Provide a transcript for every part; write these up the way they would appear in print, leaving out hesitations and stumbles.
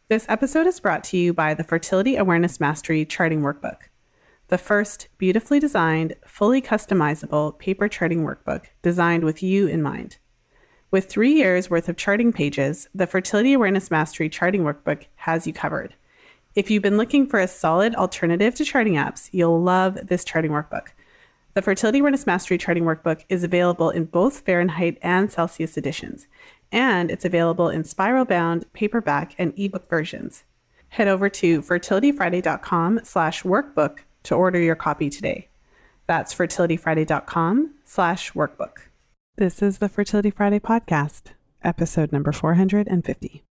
This episode is brought to you by the Fertility Awareness Mastery Charting Workbook, the first beautifully designed, fully customizable paper charting workbook designed with you in mind. With 3 years worth of charting pages, the Fertility Awareness Mastery Charting Workbook has you covered. If you've been looking for a solid alternative to charting apps, you'll love this charting workbook. The Fertility Awareness Mastery Charting Workbook is available in both Fahrenheit and Celsius editions, and it's available in spiral-bound, paperback, and ebook versions. Head over to fertilityfriday.com/workbook to order your copy today. That's fertilityfriday.com/workbook. This is the Fertility Friday podcast, episode number 450.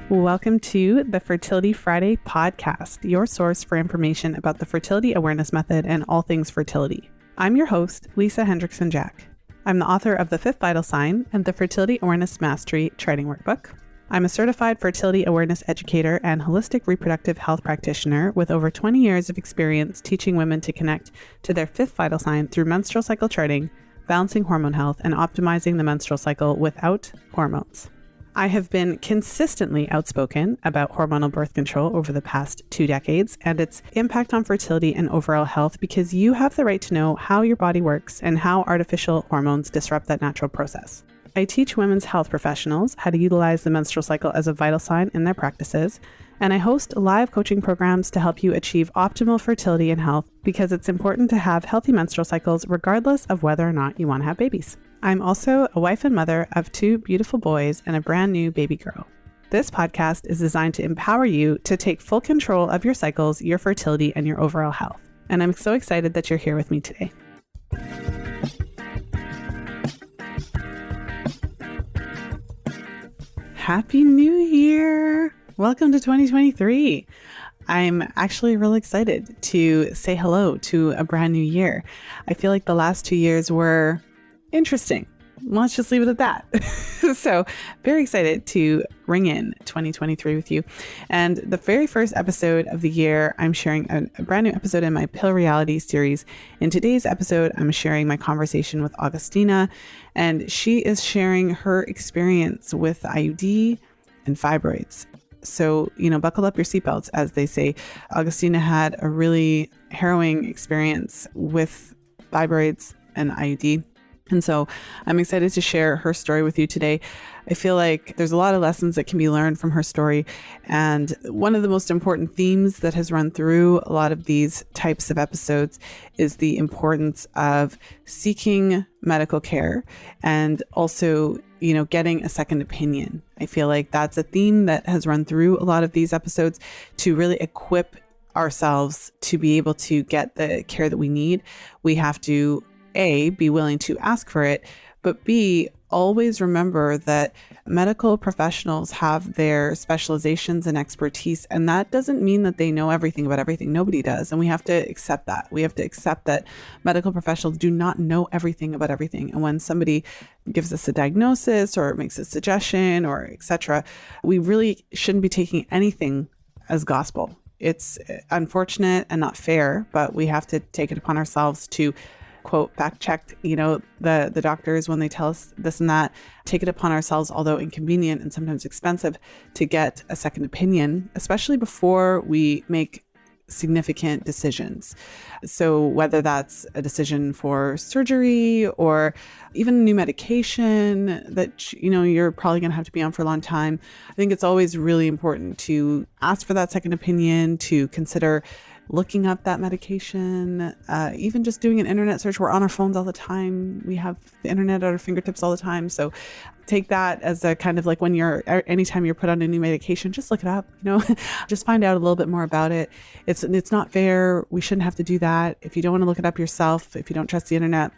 Welcome to the Fertility Friday podcast, your source for information about the fertility awareness method and all things fertility. I'm your host, Lisa Hendrickson-Jack. I'm the author of The Fifth Vital Sign and the Fertility Awareness Mastery Charting Workbook. I'm a certified fertility awareness educator and holistic reproductive health practitioner with over 20 years of experience teaching women to connect to their fifth vital sign through menstrual cycle charting, balancing hormone health, and optimizing the menstrual cycle without hormones. I have been consistently outspoken about hormonal birth control over the past 2 decades and its impact on fertility and overall health because you have the right to know how your body works and how artificial hormones disrupt that natural process. I teach women's health professionals how to utilize the menstrual cycle as a vital sign in their practices, and I host live coaching programs to help you achieve optimal fertility and health because it's important to have healthy menstrual cycles regardless of whether or not you want to have babies. I'm also a wife and mother of 2 beautiful boys and a brand new baby girl. This podcast is designed to empower you to take full control of your cycles, your fertility, and your overall health. And I'm so excited that you're here with me today. Happy New Year! Welcome to 2023. I'm actually really excited to say hello to a brand new year. I feel like the last 2 years were interesting. Let's just leave it at that. So very excited to ring in 2023 with you. And the very first episode of the year, I'm sharing a brand new episode in my Pill Reality series. In today's episode, I'm sharing my conversation with Augustina, and she is sharing her experience with IUD and fibroids. So, buckle up your seatbelts, as they say. Augustina had a really harrowing experience with fibroids and IUD. And so I'm excited to share her story with you today. I feel like there's a lot of lessons that can be learned from her story. And one of the most important themes that has run through a lot of these types of episodes is the importance of seeking medical care and also, getting a second opinion. I feel like that's a theme that has run through a lot of these episodes to really equip ourselves to be able to get the care that we need. We have to A, be willing to ask for it, but B, always remember that medical professionals have their specializations and expertise, and that doesn't mean that they know everything about everything. Nobody does, and we have to accept that. We have to accept that medical professionals do not know everything about everything, and when somebody gives us a diagnosis or makes a suggestion or etc., we really shouldn't be taking anything as gospel. It's unfortunate and not fair, but we have to take it upon ourselves to quote, fact checked, the doctors when they tell us this and that, take it upon ourselves, although inconvenient and sometimes expensive, to get a second opinion, especially before we make significant decisions. So whether that's a decision for surgery or even new medication that, you're probably going to have to be on for a long time, I think it's always really important to ask for that second opinion, to consider looking up that medication, even just doing an internet search. We're on our phones all the time. We have the internet at our fingertips all the time. So take that as a kind of like anytime you're put on a new medication, just look it up, just find out a little bit more about it. It's not fair. We shouldn't have to do that. If you don't want to look it up yourself, if you don't trust the internet,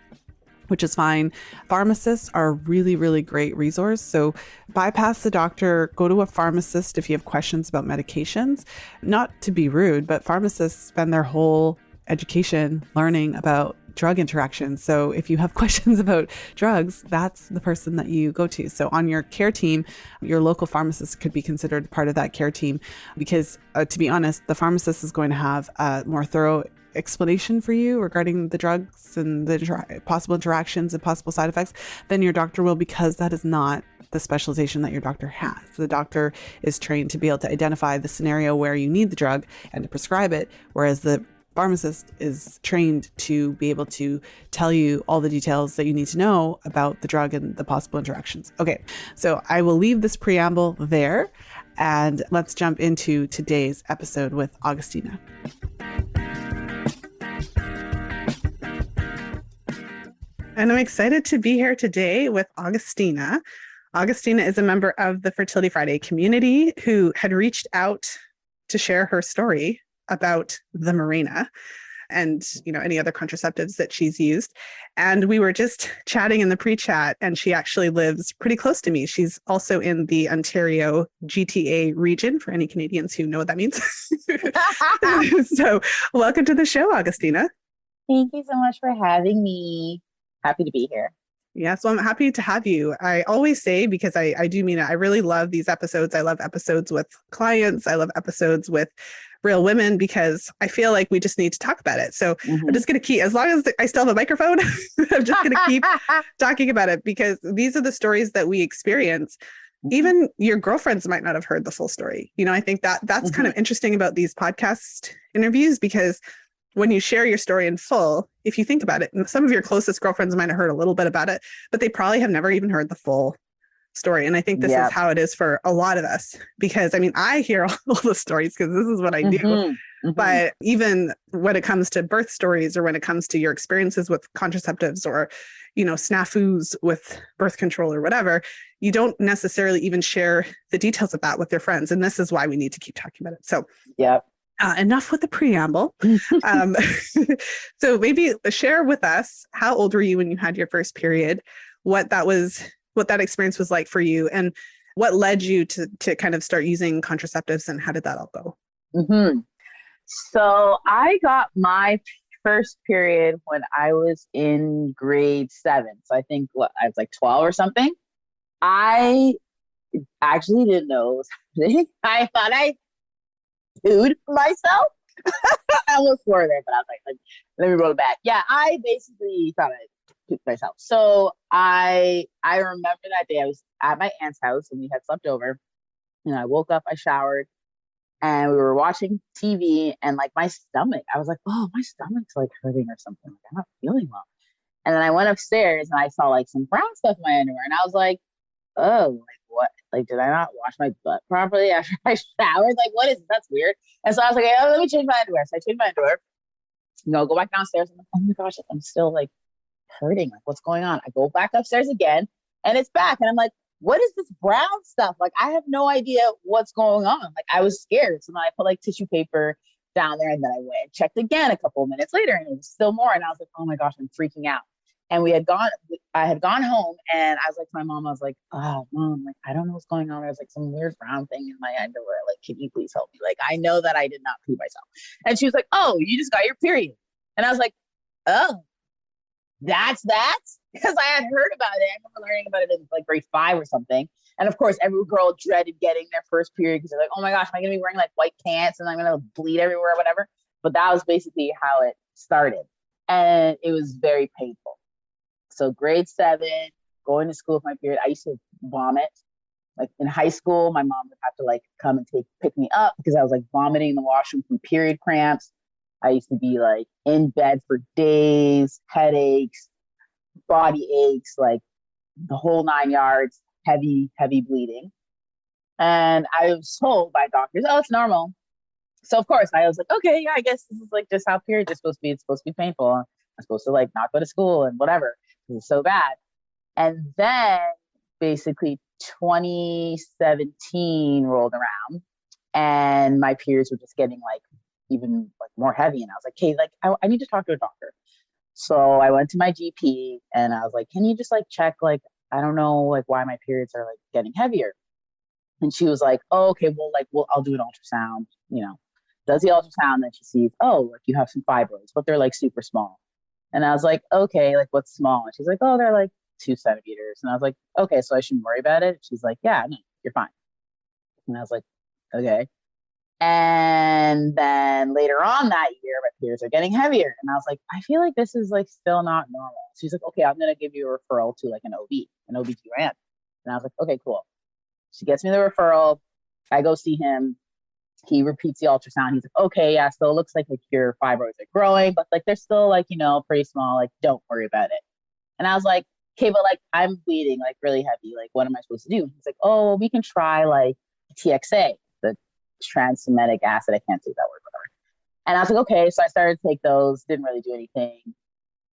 which is fine. Pharmacists are a really, really great resource. So bypass the doctor, go to a pharmacist if you have questions about medications. Not to be rude, but pharmacists spend their whole education learning about drug interactions. So if you have questions about drugs, that's the person that you go to. So on your care team, your local pharmacist could be considered part of that care team, because to be honest, the pharmacist is going to have a more thorough explanation for you regarding the drugs and the possible interactions and possible side effects than your doctor will, because that is not the specialization that your doctor has. The doctor is trained to be able to identify the scenario where you need the drug and to prescribe it, whereas the pharmacist is trained to be able to tell you all the details that you need to know about the drug and the possible interactions. Okay, so I will leave this preamble there and let's jump into today's episode with Augustina. And I'm excited to be here today with Augustina. Augustina is a member of the Fertility Friday community who had reached out to share her story about the Mirena and, any other contraceptives that she's used. And we were just chatting in the pre-chat, and she actually lives pretty close to me. She's also in the Ontario GTA region, for any Canadians who know what that means. So welcome to the show, Augustina. Thank you so much for having me. Happy to be here. Yeah, so I'm happy to have you. I always say, because I do mean it, I really love these episodes. I love episodes with clients. I love episodes with real women, because I feel like we just need to talk about it. So I'm just going to keep, as long as I still have a microphone, I'm just going to keep talking about it, because these are the stories that we experience. Even your girlfriends might not have heard the full story. I think that's kind of interesting about these podcast interviews, because when you share your story in full, if you think about it, some of your closest girlfriends might have heard a little bit about it, but they probably have never even heard the full story. And I think this is how it is for a lot of us, because I hear all the stories because this is what I do. But even when it comes to birth stories, or when it comes to your experiences with contraceptives, or, snafus with birth control or whatever, you don't necessarily even share the details of that with your friends. And this is why we need to keep talking about it. So enough with the preamble. So maybe share with us, how old were you when you had your first period? What that experience was like for you, and what led you to kind of start using contraceptives, and how did that all go? So I got my first period when I was in grade 7. So I think I was like 12 or something. I actually didn't know it was happening. I thought I pooed myself. I almost swore there, but I was like, let me roll it back. Yeah, I basically thought I pooped myself. So I remember that day I was at my aunt's house and we had slept over, and I woke up, I showered, and we were watching TV, and like my stomach, I was like, oh, my stomach's like hurting or something. Like, I'm not feeling well. And then I went upstairs and I saw like some brown stuff in my underwear, and I was like, oh, like what? Like, did I not wash my butt properly after I showered? Like, what is this? That's weird. And so I was like, oh, let me change my underwear. So I changed my underwear. Go back downstairs. I'm like, oh my gosh, I'm still like hurting. Like, what's going on? I go back upstairs again, and it's back. And I'm like, what is this brown stuff? Like, I have no idea what's going on. Like, I was scared. So then I put like tissue paper down there, and then I went and checked again a couple of minutes later, and it was still more. And I was like, oh my gosh, I'm freaking out. And I had gone home, and I was like to my mom, I was like, oh, Mom, like, I don't know what's going on. There's like some weird brown thing in my underwear. Like, can you please help me? Like, I know that I did not poo myself. And she was like, oh, you just got your period. And I was like, oh, that's that? Because I had heard about it. I remember learning about it in like grade 5 or something. And of course, every girl dreaded getting their first period, because they're like, oh my gosh, am I going to be wearing like white pants and I'm going to bleed everywhere or whatever? But that was basically how it started. And it was very painful. So grade 7, going to school with my period, I used to vomit. Like in high school, my mom would have to like come and pick me up because I was like vomiting in the washroom from period cramps. I used to be like in bed for days, headaches, body aches, like the whole 9 yards, heavy bleeding. And I was told by doctors, oh, it's normal. So of course I was like, okay, yeah, I guess this is like just how periods are supposed to be. It's supposed to be painful. I'm supposed to like not go to school and whatever. It's so bad. And then basically 2017 rolled around, and my periods were just getting like even like more heavy. And I was like, hey, like I need to talk to a doctor. So I went to my GP, and I was like, can you just like check, like, I don't know, like why my periods are like getting heavier. And she was like, oh, okay, well, I'll do an ultrasound, does the ultrasound. Then she sees, oh, like you have some fibroids, but they're like super small. And I was like, okay, like what's small? And she's like, oh, they're like 2 centimeters. And I was like, okay, so I shouldn't worry about it. She's like, yeah, no, you're fine. And I was like, okay. And then later on that year, my periods are getting heavier. And I was like, I feel like this is like still not normal. She's like, okay, I'm going to give you a referral to like an OB, an OBGYN. And I was like, okay, cool. She gets me the referral. I go see him. He repeats the ultrasound. He's like, okay, yeah, so it looks like your fibroids are growing, but like they're still like, pretty small. Like, don't worry about it. And I was like, okay, but like I'm bleeding like really heavy. Like, what am I supposed to do? He's like, oh, we can try like TXA, the tranexamic acid. I can't say that word, whatever. And I was like, okay. So I started to take those, didn't really do anything.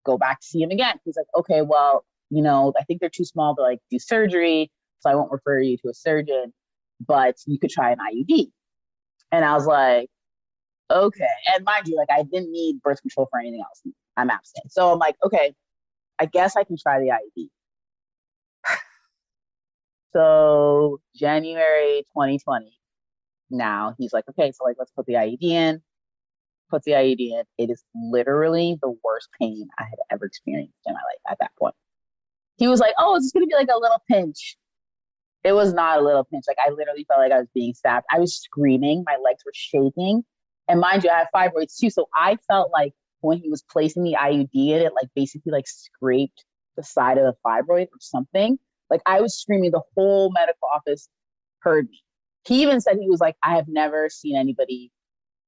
Go back to see him again. He's like, okay, well, I think they're too small to like do surgery. So I won't refer you to a surgeon, but you could try an IUD. And I was like, okay. And mind you, like I didn't need birth control for anything else. I'm abstinent. So I'm like, okay, I guess I can try the IUD. So January 2020, now he's like, okay, so like let's put the IUD in. Puts the IUD in. It is literally the worst pain I had ever experienced in my life at that point. He was like, oh, it's just gonna be like a little pinch. It was not a little pinch. Like I literally felt like I was being stabbed. I was screaming. My legs were shaking. And mind you, I have fibroids too. So I felt like when he was placing the IUD in it, like basically like scraped the side of the fibroid or something. Like I was screaming. The whole medical office heard me. He even said, he was like, I have never seen anybody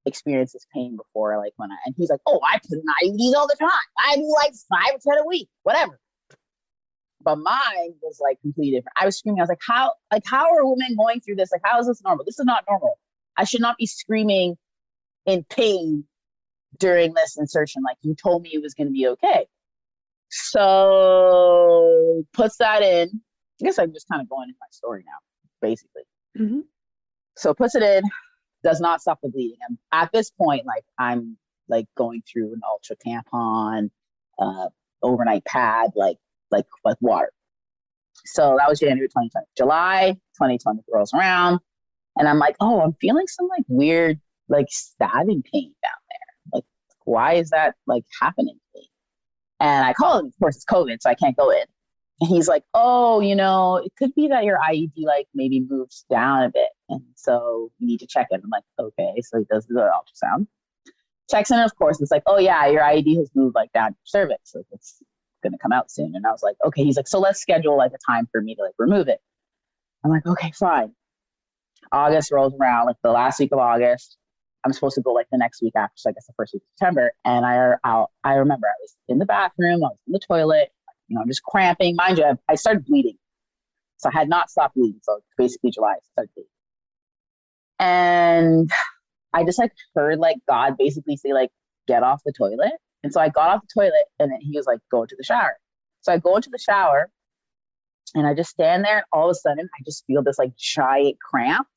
experience this pain before. Like and he's like, oh, I put in IUDs all the time. I do like 5 or 10 a week, whatever. But mine was like completely different. I was screaming. I was like, how are women going through this? Like, how is this normal? This is not normal. I should not be screaming in pain during this insertion. Like, you told me it was going to be okay. So puts that in. I guess I'm just kind of going into my story now, basically. Mm-hmm. So puts it in, does not stop the bleeding. And at this point, like I'm like going through an ultra tampon, overnight pad, like water. So that was January 2020. July 2020 rolls around, and I'm like, oh, I'm feeling some like weird like stabbing pain down there. Like, why is that like happening to me? And I call him. Of course, it's COVID, so I can't go in. And he's like, oh, it could be that your IUD like maybe moves down a bit, and so you need to check it. I'm like, okay. So he does the ultrasound, checks in, and of course, it's like, oh yeah, your IUD has moved like down your cervix, so it's going to come out soon. And I was like, okay. He's like, so let's schedule like a time for me to like remove it. I'm like, okay, fine. August rolls around, like the last week of August. I'm supposed to go like the next week after, so I guess the first week of September. And I remember I was in the bathroom, I was in the toilet, I'm just cramping. Mind you, I started bleeding. So I had not stopped bleeding. So basically July, I started bleeding. And I just like heard like God basically say like, get off the toilet. And so I got off the toilet, and then he was like, go into the shower. So I go into the shower, and I just stand there, and all of a sudden I just feel this like giant cramp,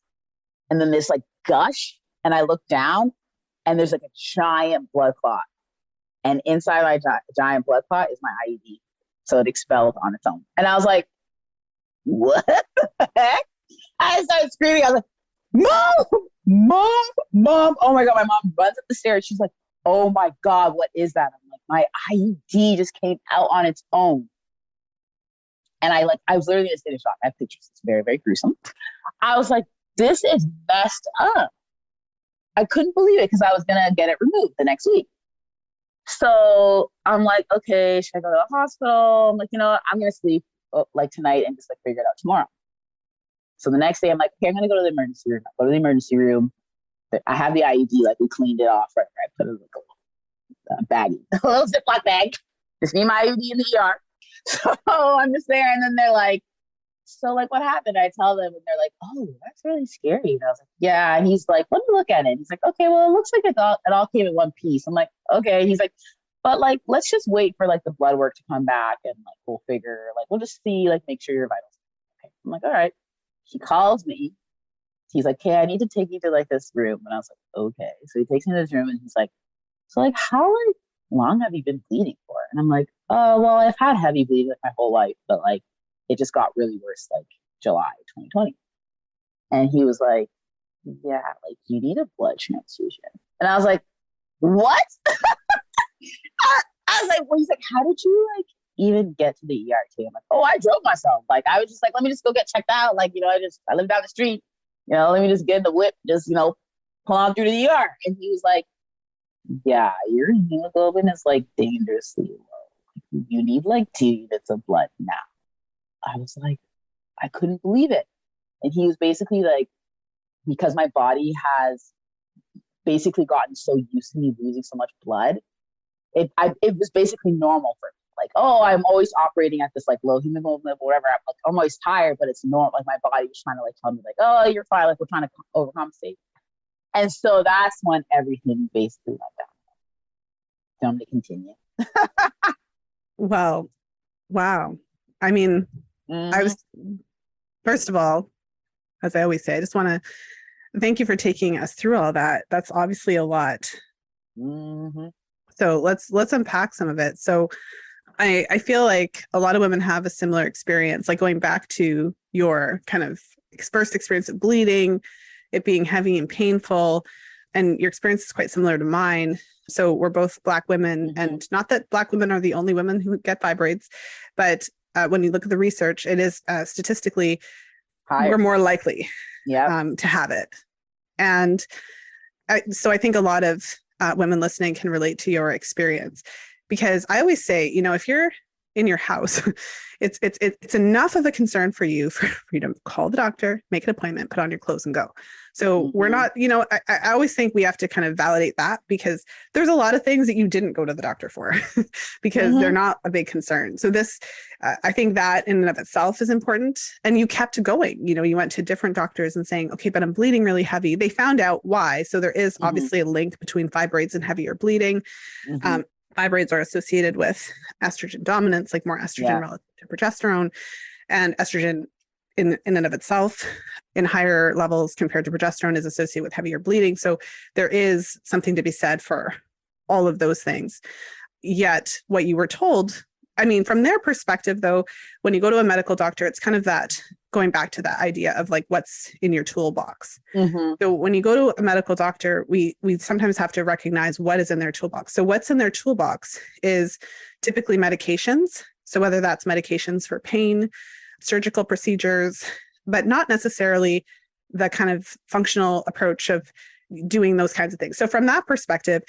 and then this like gush, and I look down, and there's like a giant blood clot. And inside my giant blood clot is my IUD. So it expelled on its own. And I was like, what the heck? I started screaming. I was like, mom. Oh my God. My mom runs up the stairs. She's like, oh my God, what is that? I'm like, my IUD just came out on its own. And I was literally in a state of shock. I have pictures. It's very, very gruesome. I was like, this is messed up. I couldn't believe it because I was going to get it removed the next week. So I'm like, okay, should I go to the hospital? I'm like, I'm going to sleep like tonight and just like figure it out tomorrow. So the next day I'm like, okay, I'm going to go to the emergency room. I go to the emergency room. I have the IUD, like we cleaned it off, right? I put it in like a baggie, a little Ziploc bag. Just me and my IUD in the ER. So I'm just there, and then they're like, so like what happened? I tell them, and they're like, oh, that's really scary. And I was like, yeah. And he's like, let me look at it. He's like, okay, well, it looks like it all came in one piece. I'm like, okay. He's like, but like, let's just wait for like the blood work to come back, and like we'll figure, like we'll just see, like make sure your vitals. Okay. I'm like, all right. He calls me. He's like, hey, I need to take you to like this room. And I was like, okay. So he takes me to this room, and he's like, so like how like long have you been bleeding for? And I'm like, oh, well, I've had heavy bleeding like my whole life, but like it just got really worse like July 2020. And he was like, yeah, like you need a blood transfusion. And I was like, what? I was like, well, he's like, how did you like even get to the ER? I'm like, oh, I drove myself. Like, I was just like, let me just go get checked out. Like, I live down the street. Let me just get in the whip, just, pull on through to the ER. And he was like, yeah, your hemoglobin is like dangerously low. You need like 2 units of blood now. I was like, I couldn't believe it. And he was basically like, because my body has basically gotten so used to me losing so much blood, it was basically normal for me. Like, oh, I'm always operating at this like low hemoglobin level, whatever. I'm always tired, but it's normal. Like my body was trying to like tell me like, oh, you're fine. Like we're trying to overcompensate. And so that's when everything basically went down. Do you want me to continue? Well, wow. I mean, I was, first of all, as I always say, I just want to thank you for taking us through all that. That's obviously a lot. So let's unpack some of it. So I feel like a lot of women have a similar experience, like going back to your kind of first experience of bleeding, it being heavy and painful, and your experience is quite similar to mine. So we're both Black women, and not that Black women are the only women who get fibroids, but when you look at the research, it is statistically higher. We're more likely to have it. And so I think a lot of women listening can relate to your experience, because I always say, if you're in your house, it's enough of a concern for you to call the doctor, make an appointment, put on your clothes and go. So we're not, I always think we have to kind of validate that, because there's a lot of things that you didn't go to the doctor for because they're not a big concern. So this, I think that in and of itself is important. And you kept going, you went to different doctors and saying, okay, but I'm bleeding really heavy. They found out why. So there is obviously a link between fibroids and heavier bleeding. Fibroids are associated with estrogen dominance, like more estrogen relative to progesterone, and estrogen in and of itself in higher levels compared to progesterone is associated with heavier bleeding. So there is something to be said for all of those things. Yet what you were told, I mean, from their perspective, though, when you go to a medical doctor, it's kind of that going back to that idea of like what's in your toolbox. So when you go to a medical doctor, we sometimes have to recognize what is in their toolbox. So what's in their toolbox is typically medications. So whether that's medications for pain, surgical procedures, but not necessarily the kind of functional approach of doing those kinds of things. So from that perspective,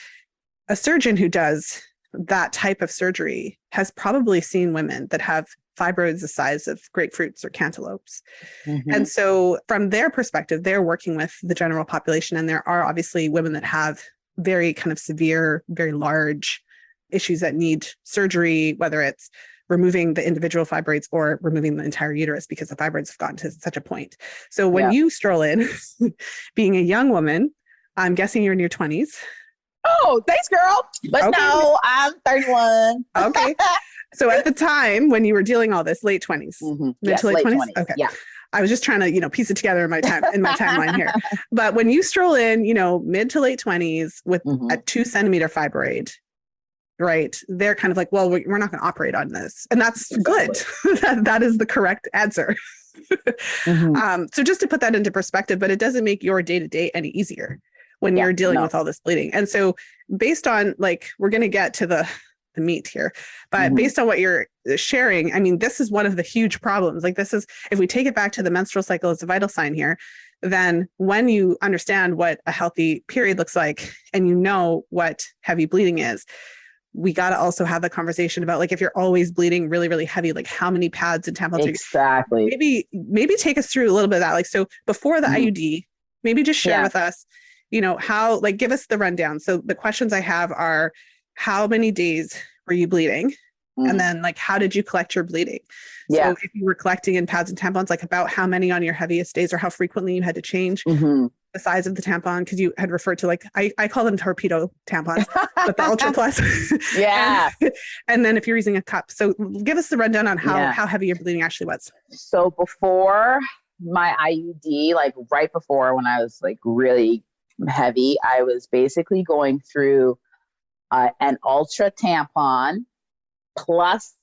a surgeon who does that type of surgery has probably seen women that have fibroids the size of grapefruits or cantaloupes. And so from their perspective, they're working with the general population. And there are obviously women that have very kind of severe, very large issues that need surgery, whether it's removing the individual fibroids or removing the entire uterus because the fibroids have gotten to such a point. So when you stroll in, being a young woman, I'm guessing you're in your 20s. Oh, thanks, girl. But no, I'm 31. Okay. So at the time when you were dealing all this, late 20s, mid to late 20s? Okay. Yeah. I was just trying to, piece it together in my timeline here. But when you stroll in, mid to late 20s with a 2-centimeter fibroid, right? They're kind of like, well, we're not going to operate on this. And that's good. That is the correct answer. So just to put that into perspective, but it doesn't make your day-to-day any easier when you're dealing with all this bleeding. And so based on we're going to get to the meat here, but based on what you're sharing, I mean, this is one of the huge problems. This is, if we take it back to the menstrual cycle as a vital sign here, then when you understand what a healthy period looks like, and what heavy bleeding is, we got to also have the conversation about if you're always bleeding really, really heavy, how many pads and tampons. Exactly. Maybe take us through a little bit of that. So before the IUD, maybe just share with us, how, give us the rundown. So the questions I have are, how many days were you bleeding? And then how did you collect your bleeding? So if you were collecting in pads and tampons, about how many on your heaviest days, or how frequently you had to change the size of the tampon, because you had referred to I call them torpedo tampons, but the Ultra Plus. And then if you're using a cup. So give us the rundown on how heavy your bleeding actually was. So before my IUD, right before, when I was really heavy, I was basically going through an Ultra tampon plus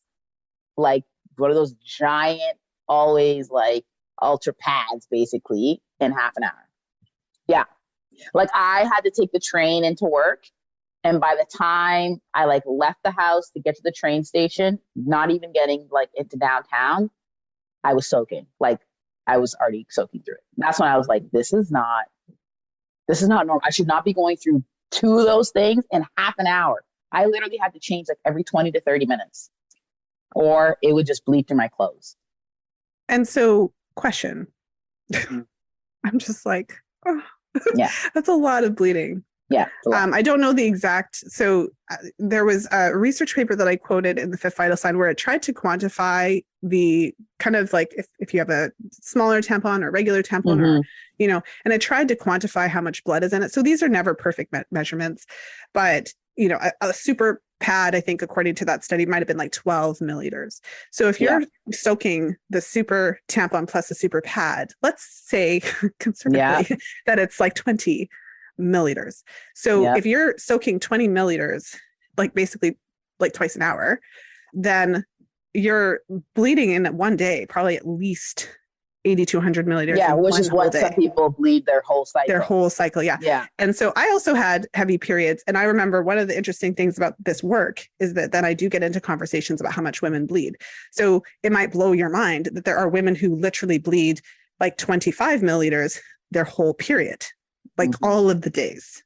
one of those giant, always Ultra pads, basically, in half an hour. Yeah. I had to take the train into work, And by the time I like left the house to get to the train station, not even getting like into downtown, I was soaking. Like I was already soaking through it. That's when I was like, this is not normal. I should not be going through two of those things in half an hour. I literally had to change like every 20 to 30 minutes or it would just bleed through my clothes. And so, question. I'm just like, oh, yeah, that's a lot of bleeding. Yeah. I don't know the exact. So there was a research paper that I quoted in the Fifth Vital Sign where it tried to quantify the kind of like if you have a smaller tampon or regular tampon or, you know, and it tried to quantify how much blood is in it. So these are never perfect measurements, but, you know, a super pad, I think, according to that study, might have been like 12 milliliters. So if you're soaking the super tampon plus the super pad, let's say conservatively that it's like 20 milliliters. So if you're soaking 20 milliliters, like basically like twice an hour, then you're bleeding in one day, probably at least 80 to 100 milliliters. Yeah, which is what some people bleed their whole cycle. Their whole cycle, yeah. And so I also had heavy periods. And I remember one of the interesting things about this work is that then I do get into conversations about how much women bleed. So it might blow your mind that there are women who literally bleed like 25 milliliters their whole period. Like all of the days.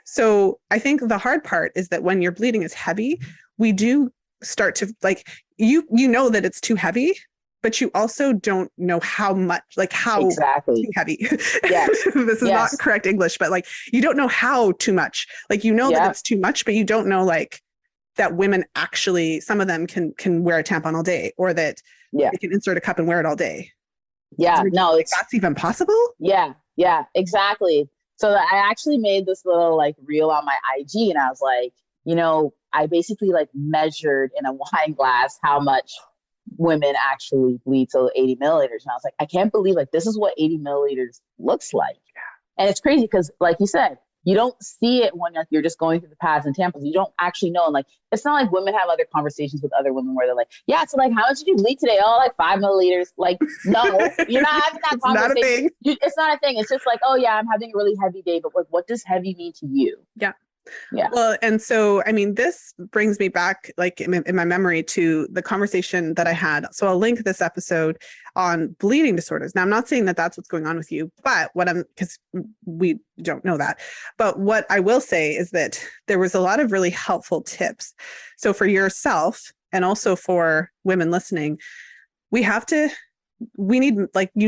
So I think the hard part is that when your bleeding is heavy, we do start to like, you know that it's too heavy, but you also don't know how much, like how too heavy. This is not correct English, but like, you don't know how too much, like, you know that it's too much, but you don't know like that women actually, some of them can wear a tampon all day or that they can insert a cup and wear it all day. No, it's that's even possible. Yeah, exactly. So I actually made this little like reel on my IG and I was like, you know, I basically like measured in a wine glass how much women actually bleed, so 80 milliliters. And I was like, I can't believe like this is what 80 milliliters looks like. And it's crazy because like you said, you don't see it when you're just going through the pads and tampons. You don't actually know. And like, it's not like women have other conversations with other women where they're like, yeah, so like, how much did you bleed today? Oh, like 5 milliliters. Like, no, you're not having that conversation. Not a thing. It's not a thing. It's just like, oh yeah, I'm having a really heavy day, but like, what does heavy mean to you? Yeah. Well, and so, I mean, this brings me back like in my memory to the conversation that I had. So I'll link this episode on bleeding disorders. Now, I'm not saying that that's what's going on with you, but because we don't know that, but what I will say is that there was a lot of really helpful tips. So for yourself and also for women listening, you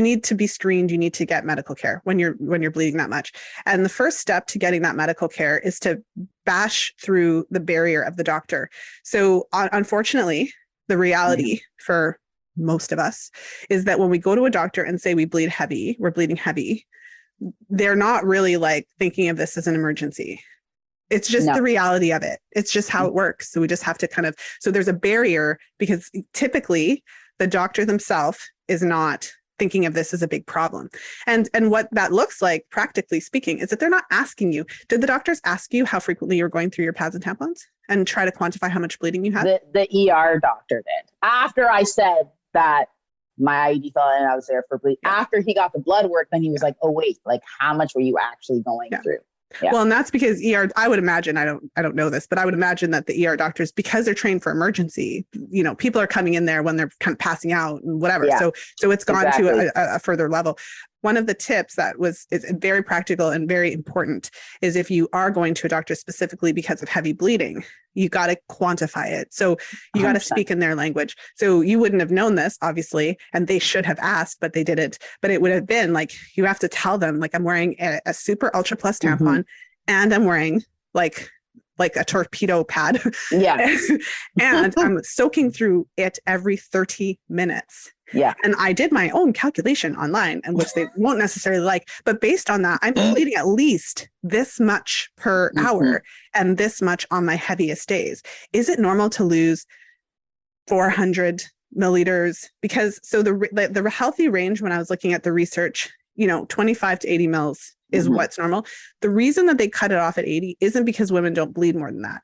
need to be screened. You need to get medical care when you're bleeding that much. And the first step to getting that medical care is to bash through the barrier of the doctor. So unfortunately, the reality for most of us is that when we go to a doctor and say we're bleeding heavy, they're not really like thinking of this as an emergency. It's just the reality of it. It's just how it works. So we just have to so there's a barrier because typically the doctor themselves is not thinking of this as a big problem. And what that looks like, practically speaking, is that they're not asking you. Did the doctors ask you how frequently you're going through your pads and tampons and try to quantify how much bleeding you had? The ER doctor did. After I said that my IUD fell in and I was there for bleed. After he got the blood work, then he was like, oh, wait, like how much were you actually going through? Well, and that's because I would imagine, I don't know this, but I would imagine that the ER doctors, because they're trained for emergency, you know, people are coming in there when they're kind of passing out and whatever. So it's gone to a further level. One of the tips that is very practical and very important is if you are going to a doctor specifically because of heavy bleeding, you got to quantify it. So you got to speak in their language. So you wouldn't have known this, obviously, and they should have asked, but they didn't. But it would have been like, you have to tell them, like, I'm wearing a super ultra plus tampon and I'm wearing like a torpedo pad. And I'm soaking through it every 30 minutes. And I did my own calculation online, and which they won't necessarily like, but based on that, I'm bleeding at least this much per hour and this much on my heaviest days. Is it normal to lose 400 milliliters? Because so the healthy range when I was looking at the research, you know, 25 to 80 mils is what's normal. The reason that they cut it off at 80 isn't because women don't bleed more than that.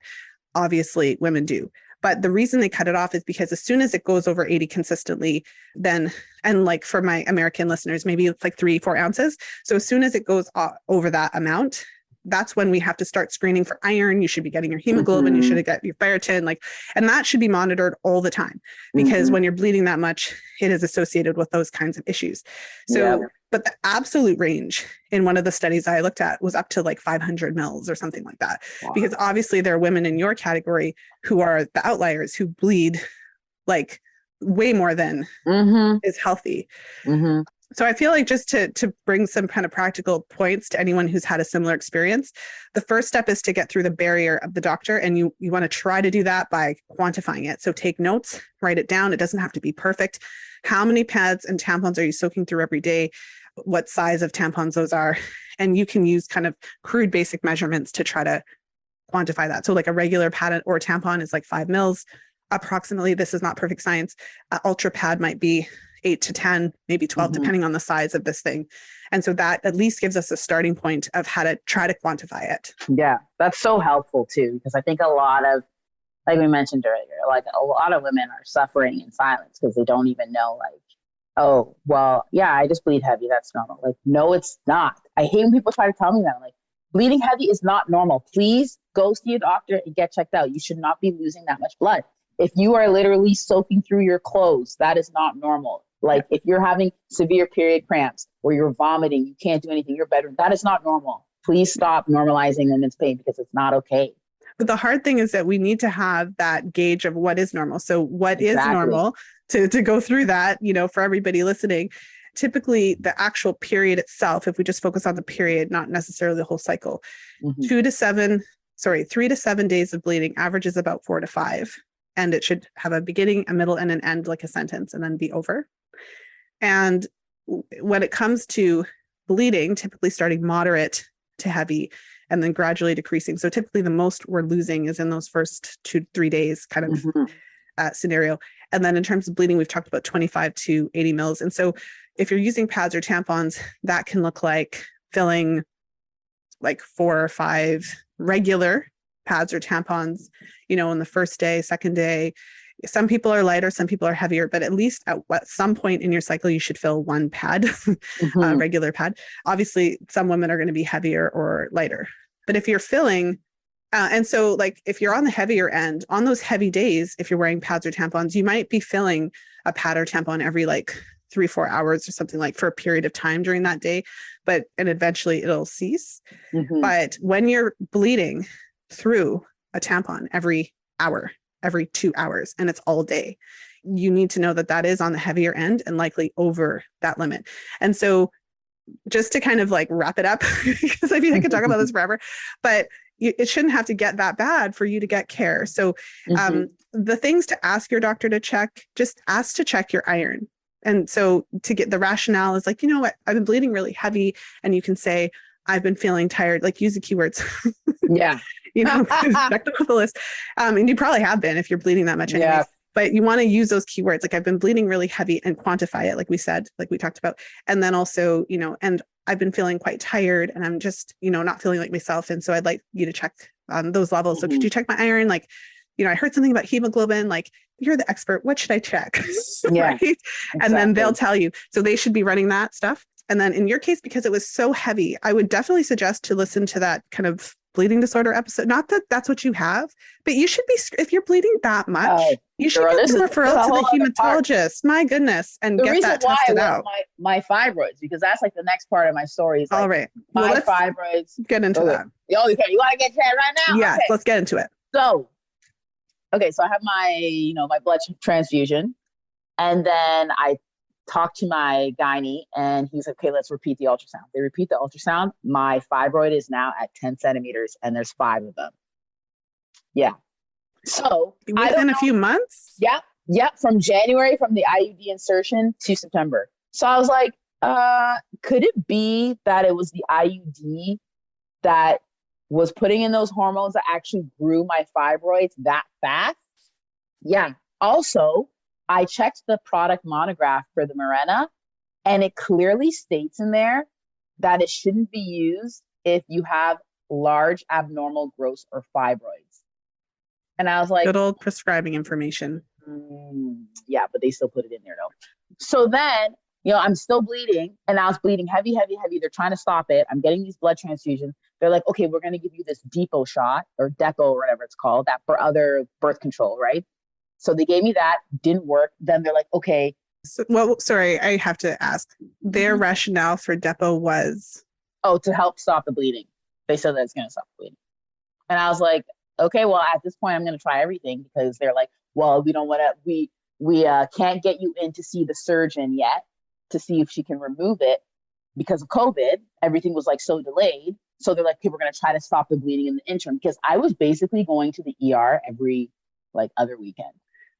Obviously, women do. But the reason they cut it off is because as soon as it goes over 80 consistently, then, and like for my American listeners, maybe it's like 3-4 ounces. So as soon as it goes over that amount, that's when we have to start screening for iron. You should be getting your hemoglobin, you should get your ferritin, like, and that should be monitored all the time, because when you're bleeding that much, it is associated with those kinds of issues. So, but the absolute range in one of the studies I looked at was up to like 500 mils or something like that. Wow. Because obviously there are women in your category who are the outliers, who bleed like way more than is healthy. So I feel like, just to bring some kind of practical points to anyone who's had a similar experience, the first step is to get through the barrier of the doctor. And you want to try to do that by quantifying it. So take notes, write it down. It doesn't have to be perfect. How many pads and tampons are you soaking through every day? What size of tampons those are? And you can use kind of crude basic measurements to try to quantify that. So like a regular pad or tampon is like 5 mils approximately. This is not perfect science. Ultra pad might be 8 to 10, maybe 12, depending on the size of this thing. And so that at least gives us a starting point of how to try to quantify it. Yeah, that's so helpful too, because I think a lot of, like we mentioned earlier, like a lot of women are suffering in silence because they don't even know, like, oh, well, yeah, I just bleed heavy. That's normal. Like, no, it's not. I hate when people try to tell me that. I'm like, bleeding heavy is not normal. Please go see a doctor and get checked out. You should not be losing that much blood. If you are literally soaking through your clothes, that is not normal. Like if you're having severe period cramps or you're vomiting, you can't do anything, you're bedridden, that is not normal. Please stop normalizing women's pain, because it's not okay. But the hard thing is that we need to have that gauge of what is normal. So what is normal, to go through that, you know, for everybody listening. Typically the actual period itself, if we just focus on the period, not necessarily the whole cycle, 3 to 7 days of bleeding averages about 4 to 5. And it should have a beginning, a middle, and an end, like a sentence, and then be over. And when it comes to bleeding, typically starting moderate to heavy and then gradually decreasing. So typically the most we're losing is in those first 2 to 3 days kind of scenario. And then in terms of bleeding, we've talked about 25 to 80 mils. And so if you're using pads or tampons, that can look like filling like 4 or 5 regular pads or tampons, you know, on the first day, second day. Some people are lighter, some people are heavier, but at least at some point in your cycle, you should fill 1 pad, regular pad. Obviously, some women are going to be heavier or lighter. But if you're filling, and so like if you're on the heavier end, on those heavy days, if you're wearing pads or tampons, you might be filling a pad or tampon every like 3-4 hours or something, like for a period of time during that day. And eventually it'll cease. But when you're bleeding through a tampon every hour, every 2 hours, and it's all day, you need to know that that is on the heavier end and likely over that limit. And so just to kind of like wrap it up, because I mean, I could talk about this forever, but it shouldn't have to get that bad for you to get care. So the things to ask your doctor to check, just ask to check your iron. And so to get the rationale is like, you know what, I've been bleeding really heavy. And you can say, I've been feeling tired, like use the keywords. You know, check them off the list. And you probably have been if you're bleeding that much anyways. But you want to use those keywords, like I've been bleeding really heavy, and quantify it, like we said, like we talked about. And then also, you know, and I've been feeling quite tired and I'm just, you know, not feeling like myself. And so I'd like you to check on those levels. So could you check my iron? Like, you know, I heard something about hemoglobin, like you're the expert. What should I check? Right. Exactly. And then they'll tell you. So they should be running that stuff. And then in your case, because it was so heavy, I would definitely suggest to listen to that kind of bleeding disorder episode. Not that that's what you have, but you should be, if you're bleeding that much, you should get the referral to the hematologist. My goodness. And get that tested out. My fibroids, because that's like the next part of my story. Is like all right. My fibroids. Get into that. Oh, okay. You want to get to that right now? Yes, let's get into it. So I have my, my blood transfusion, and then I talked to my gynae, and he's like, okay, let's repeat the ultrasound. They repeat the ultrasound. My fibroid is now at 10 centimeters, and there's 5 of them. Yeah. So within a few months? Yep. From January, from the IUD insertion to September. So I was like, could it be that it was the IUD that was putting in those hormones that actually grew my fibroids that fast? Yeah. Also, I checked the product monograph for the Mirena, and it clearly states in there that it shouldn't be used if you have large abnormal growths or fibroids. And I was like, good old prescribing information. Yeah, but they still put it in there though. So then I'm still bleeding, and I was bleeding heavy, heavy, heavy. They're trying to stop it. I'm getting these blood transfusions. They're like, okay, we're going to give you this depot shot or depo or whatever it's called, that for other birth control, right? So they gave me that, didn't work. Then they're like, okay. So, well, sorry, I have to ask. Their rationale for depot was? Oh, to help stop the bleeding. They said that it's going to stop the bleeding. And I was like, okay, well, at this point, I'm going to try everything, because they're like, well, we don't want to, we can't get you in to see the surgeon yet to see if she can remove it because of COVID. Everything was like so delayed. So they're like, okay, we're going to try to stop the bleeding in the interim, because I was basically going to the ER every like other weekend.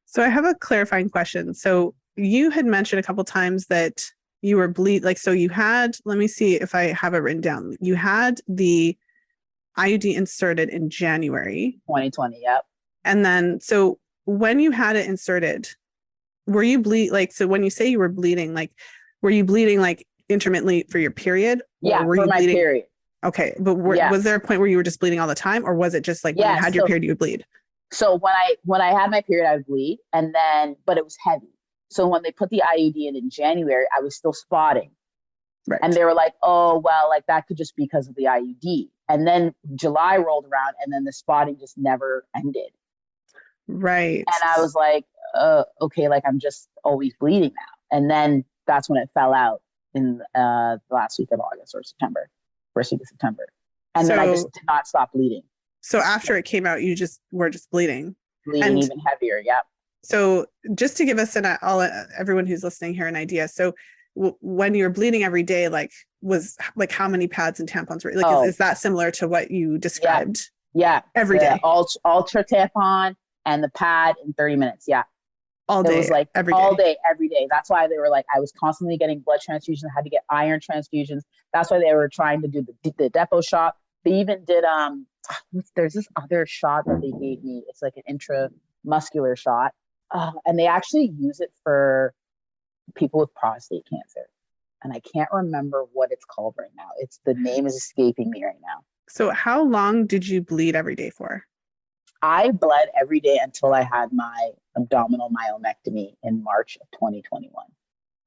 So I have a clarifying question. So you had mentioned a couple times that you were like, so you had, let me see if I have it written down. You had the IUD inserted in January 2020. Yep. And then, so when you had it inserted, were you so when you say you were bleeding, like, were you bleeding like intermittently for your period? Yeah, were for you my bleeding? period. Okay. But Yes. Was there a point where you were just bleeding all the time, or was it just like when you had your period, you would bleed? So when I had my period, I would bleed, but it was heavy. So when they put the IUD in January, I was still spotting. Right. And they were like, oh, well, like that could just be because of the IUD. And then July rolled around, and then the spotting just never ended. Right. And I was like, okay, like I'm just always bleeding now. And then that's when it fell out in the last week of August or September, first week of September. And then I just did not stop bleeding. So after it came out, you just were just bleeding. Bleeding even heavier, yeah. So just to give us everyone who's listening here an idea. So when you're bleeding every day, like was like how many pads and tampons were like? Is that similar to what you described? Yeah. Every day. Ultra tampon and the pad in 30 minutes. Yeah. All day. It was like all day, every day. That's why they were like, I was constantly getting blood transfusions. I had to get iron transfusions. That's why they were trying to do the depot shot. They even did there's this other shot that they gave me. It's like an intramuscular shot. And they actually use it for people with prostate cancer. And I can't remember what it's called right now. The name is escaping me right now. So how long did you bleed every day for? I bled every day until I had my abdominal myomectomy in March of 2021.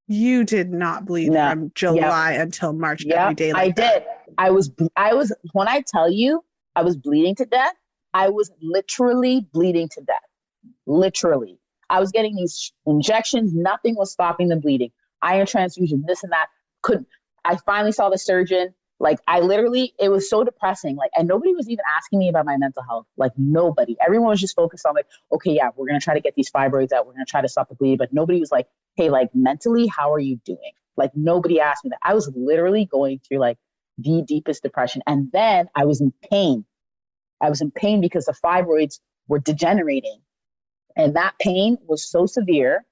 You did not bleed from July until March every day like that. I did. I was, when I tell you I was bleeding to death, I was literally bleeding to death. Literally. I was getting these injections. Nothing was stopping the bleeding. Iron transfusion, this and that. I finally saw the surgeon. Like it was so depressing. Like, and nobody was even asking me about my mental health. Like nobody. Everyone was just focused on like, okay, yeah, we're going to try to get these fibroids out. We're going to try to stop the bleed. But nobody was like, hey, like mentally, how are you doing? Like nobody asked me that. I was literally going through like the deepest depression. And then I was in pain. I was in pain because the fibroids were degenerating. And that pain was so severe.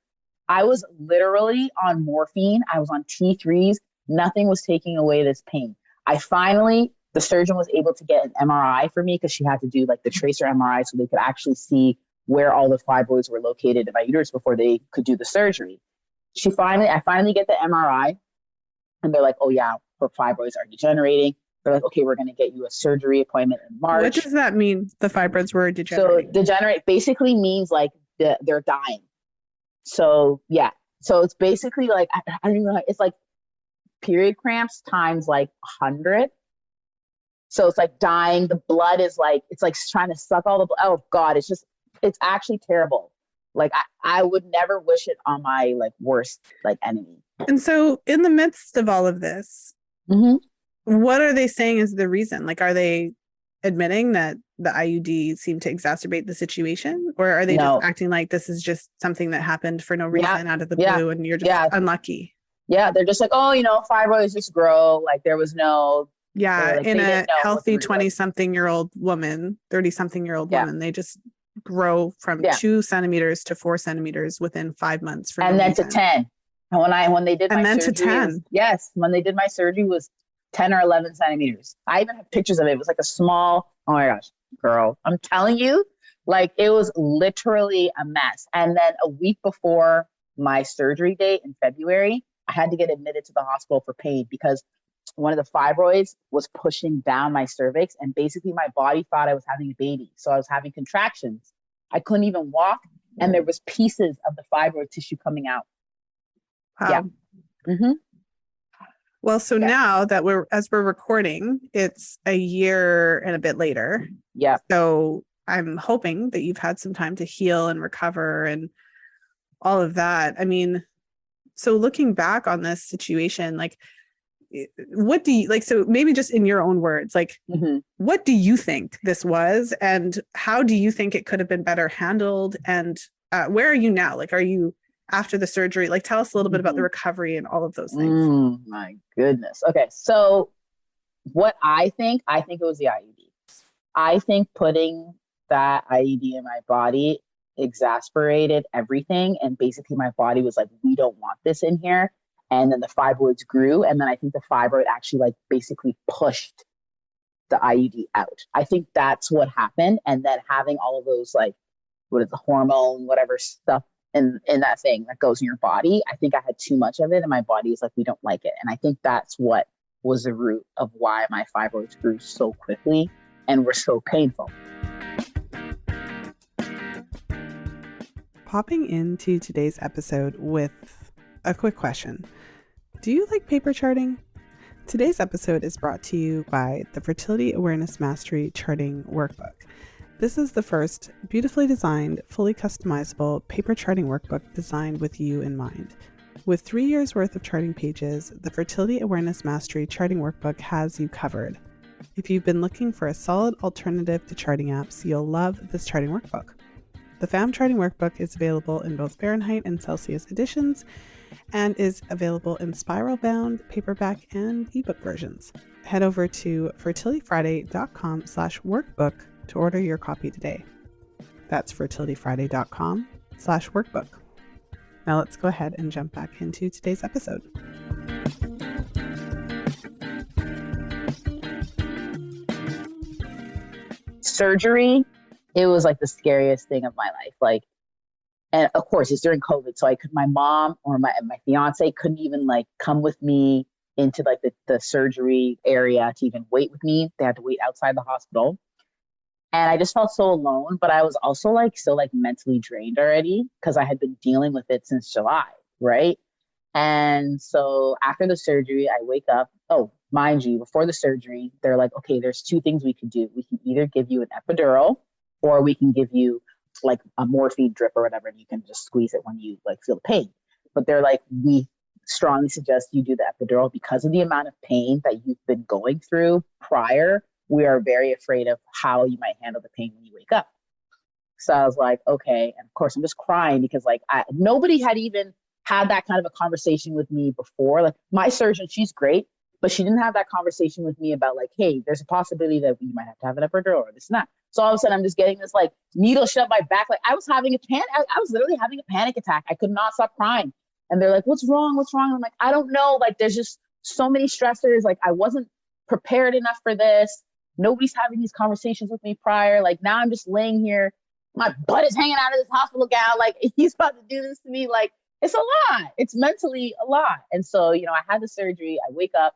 I was literally on morphine. I was on T3s. Nothing was taking away this pain. The surgeon was able to get an MRI for me because she had to do like the tracer MRI so they could actually see where all the fibroids were located in my uterus before they could do the surgery. I finally get the MRI and they're like, oh yeah, her fibroids are degenerating. They're like, okay, we're going to get you a surgery appointment in March. What does that mean? The fibroids were degenerating? So degenerate basically means like they're dying. So yeah. So it's basically like, I don't even know. It's like period cramps times like 100. So it's like dying. The blood is like, it's like trying to suck all the blood. Oh God, it's actually terrible. Like I would never wish it on my like worst like enemy. And so in the midst of all of this, what are they saying is the reason? Like, are they admitting that the IUD seemed to exacerbate the situation, or are they just acting like this is just something that happened for no reason out of the blue and you're just unlucky? Yeah, they're just like, oh, fibroids just grow. Like there was no. Yeah, in a healthy 20-something-year-old woman, 30-something-year-old woman, they just grow from 2 centimeters to 4 centimeters within 5 months. And then to 10. And when they did my surgery, and then to 10. Yes, when they did my surgery was 10 or 11 centimeters. I even have pictures of it. It was like a small, oh my gosh, girl. I'm telling you, like it was literally a mess. And then a week before my surgery date in February, I had to get admitted to the hospital for pain because one of the fibroids was pushing down my cervix, and basically my body thought I was having a baby. So I was having contractions. I couldn't even walk, and there was pieces of the fibroid tissue coming out. Wow. Yeah. Mm-hmm. Well, so now that as we're recording, it's a year and a bit later. Yeah. So I'm hoping that you've had some time to heal and recover and all of that. I mean, so looking back on this situation, like, what do you like? So maybe just in your own words, like, what do you think this was, and how do you think it could have been better handled? And where are you now? Like, are you after the surgery? Like, tell us a little bit about the recovery and all of those things. My goodness. Okay. So what I think it was the IUD. I think putting that IUD in my body exasperated everything. And basically my body was like, we don't want this in here. And then the fibroids grew. And then I think the fibroid actually like basically pushed the IUD out. I think that's what happened. And then having all of those, like, what is the hormone, whatever stuff in that thing that goes in your body, I think I had too much of it. And my body is like, we don't like it. And I think that's what was the root of why my fibroids grew so quickly and were so painful. Popping into today's episode with a quick question. Do you like paper charting? Today's episode is brought to you by the Fertility Awareness Mastery Charting Workbook. This is the first beautifully designed, fully customizable paper charting workbook designed with you in mind. With 3 years worth of charting pages, the Fertility Awareness Mastery Charting Workbook has you covered. If you've been looking for a solid alternative to charting apps, you'll love this charting workbook. The FAM Charting Workbook is available in both Fahrenheit and Celsius editions and is available in spiral-bound, paperback, and ebook versions. Head over to fertilityfriday.com/workbook to order your copy today. That's fertilityfriday.com/workbook. Now let's go ahead and jump back into today's episode. Surgery, it was like the scariest thing of my life. Like, and of course it's during COVID. So my mom or my fiance couldn't even like come with me into like the surgery area to even wait with me. They had to wait outside the hospital. And I just felt so alone, but I was also like, so like mentally drained already because I had been dealing with it since July. Right. And so after the surgery, I wake up. Oh, mind you, before the surgery, they're like, okay, there's two things we can do. We can either give you an epidural or we can give you like a morphine drip or whatever, and you can just squeeze it when you like feel the pain. But they're like, we strongly suggest you do the epidural because of the amount of pain that you've been going through prior. We are very afraid of how you might handle the pain when you wake up. So I was like, okay. And of course I'm just crying because like nobody had even had that kind of a conversation with me before. Like my surgeon, she's great, but she didn't have that conversation with me about like, hey, there's a possibility that you might have to have an epidural or this and that. So all of a sudden I'm just getting this like needle shoved my back. Like I was having a panic. I was literally having a panic attack. I could not stop crying. And they're like, what's wrong? What's wrong? I'm like, I don't know. Like there's just so many stressors. Like I wasn't prepared enough for this. Nobody's having these conversations with me prior. Like now I'm just laying here. My butt is hanging out of this hospital gown. Like he's about to do this to me. Like it's a lot. It's mentally a lot. And so, you know, I had the surgery. I wake up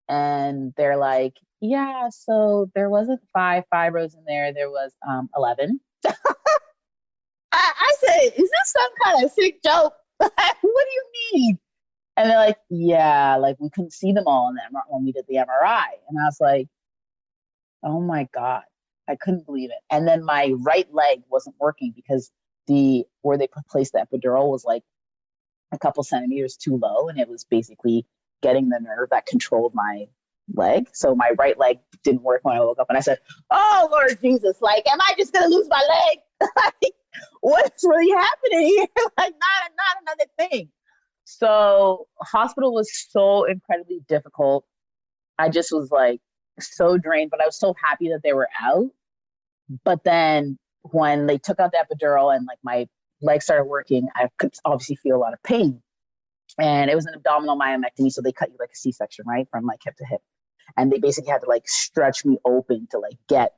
and they're like, yeah, so there wasn't 5 fibros in there. There was 11. I said, is this some kind of sick joke? What do you mean? And they're like, yeah, like we couldn't see them all in the when we did the MRI. And I was like, oh my God, I couldn't believe it. And then my right leg wasn't working because where they placed the epidural was like a couple centimeters too low. And it was basically getting the nerve that controlled my leg. So my right leg didn't work when I woke up. And I said, oh, Lord Jesus, like, am I just going to lose my leg? Like, what's really happening here? Like, not another thing. So hospital was so incredibly difficult. I just was like so drained, but I was so happy that they were out. But then when they took out the epidural and like my leg started working, I could obviously feel a lot of pain. And it was an abdominal myomectomy. So they cut you like a C-section, right? From like hip to hip. And they basically had to like stretch me open to like get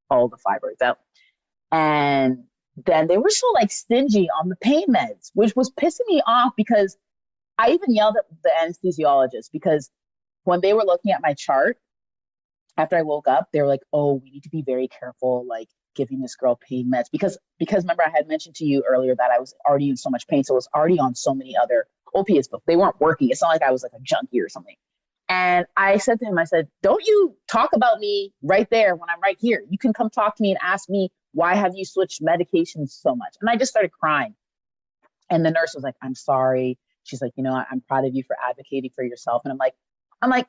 all the fibroids out. And then they were so like stingy on the pain meds, which was pissing me off because I even yelled at the anesthesiologist because when they were looking at my chart after I woke up, they were like, oh, we need to be very careful, like giving this girl pain meds because remember I had mentioned to you earlier that I was already in so much pain. So I was already on so many other opiates, but they weren't working. It's not like I was like a junkie or something. And I said to him, I said, don't you talk about me right there when I'm right here. You can come talk to me and ask me, why have you switched medications so much? And I just started crying. And the nurse was like, I'm sorry. She's like, I'm proud of you for advocating for yourself. And I'm like,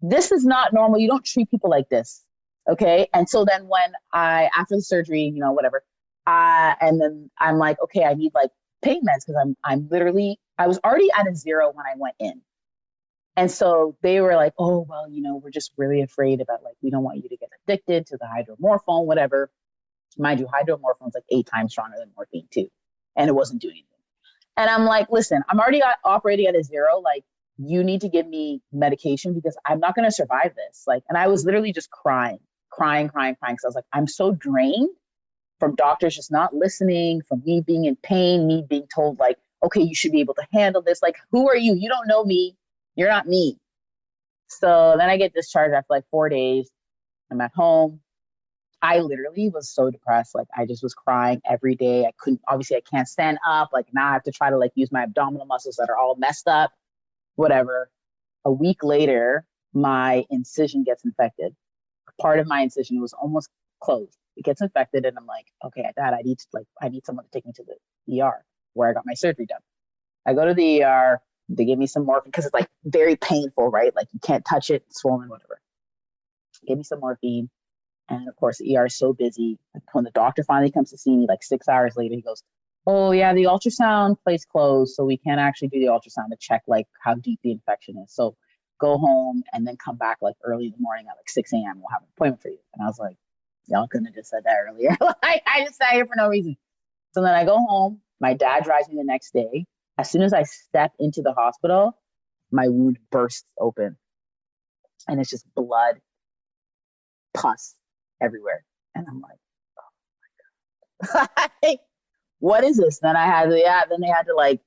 this is not normal. You don't treat people like this. Okay. And so then after the surgery, whatever, and then I'm like, okay, I need like pain meds because I was already at a 0 when I went in. And so they were like, oh, well, we're just really afraid about like, we don't want you to get addicted to the hydromorphone, whatever. Mind you, hydromorphone's like 8 times stronger than morphine too. And it wasn't doing anything. And I'm like, listen, I'm already operating at a 0. Like, you need to give me medication because I'm not going to survive this. Like, and I was literally just crying. Cause I was like, I'm so drained from doctors just not listening, from me being in pain, me being told like, okay, you should be able to handle this. Like, who are you? You don't know me. You're not me. So then I get discharged after like 4 days. I'm at home. I literally was so depressed. Like, I just was crying every day. Obviously I can't stand up. Like, now I have to try to like use my abdominal muscles that are all messed up, whatever. A week later, my incision gets infected. Part of my incision was almost closed. It gets infected. And I'm like, okay, Dad, I need someone to take me to the ER where I got my surgery done. I go to the ER. They gave me some morphine because it's like very painful, right? Like, you can't touch it, it's swollen, whatever. Give me some morphine. And of course, the ER is so busy. When the doctor finally comes to see me, like 6 hours later, he goes, oh yeah, the ultrasound place closed. So we can't actually do the ultrasound to check like how deep the infection is. So go home and then come back like early in the morning at like 6 a.m. We'll have an appointment for you. And I was like, y'all couldn't have just said that earlier. Like, I just sat here for no reason. So then I go home. My dad drives me the next day. As soon as I step into the hospital, my wound bursts open. And it's just blood, pus everywhere. And I'm like, oh my God. What is this? Then then they had to like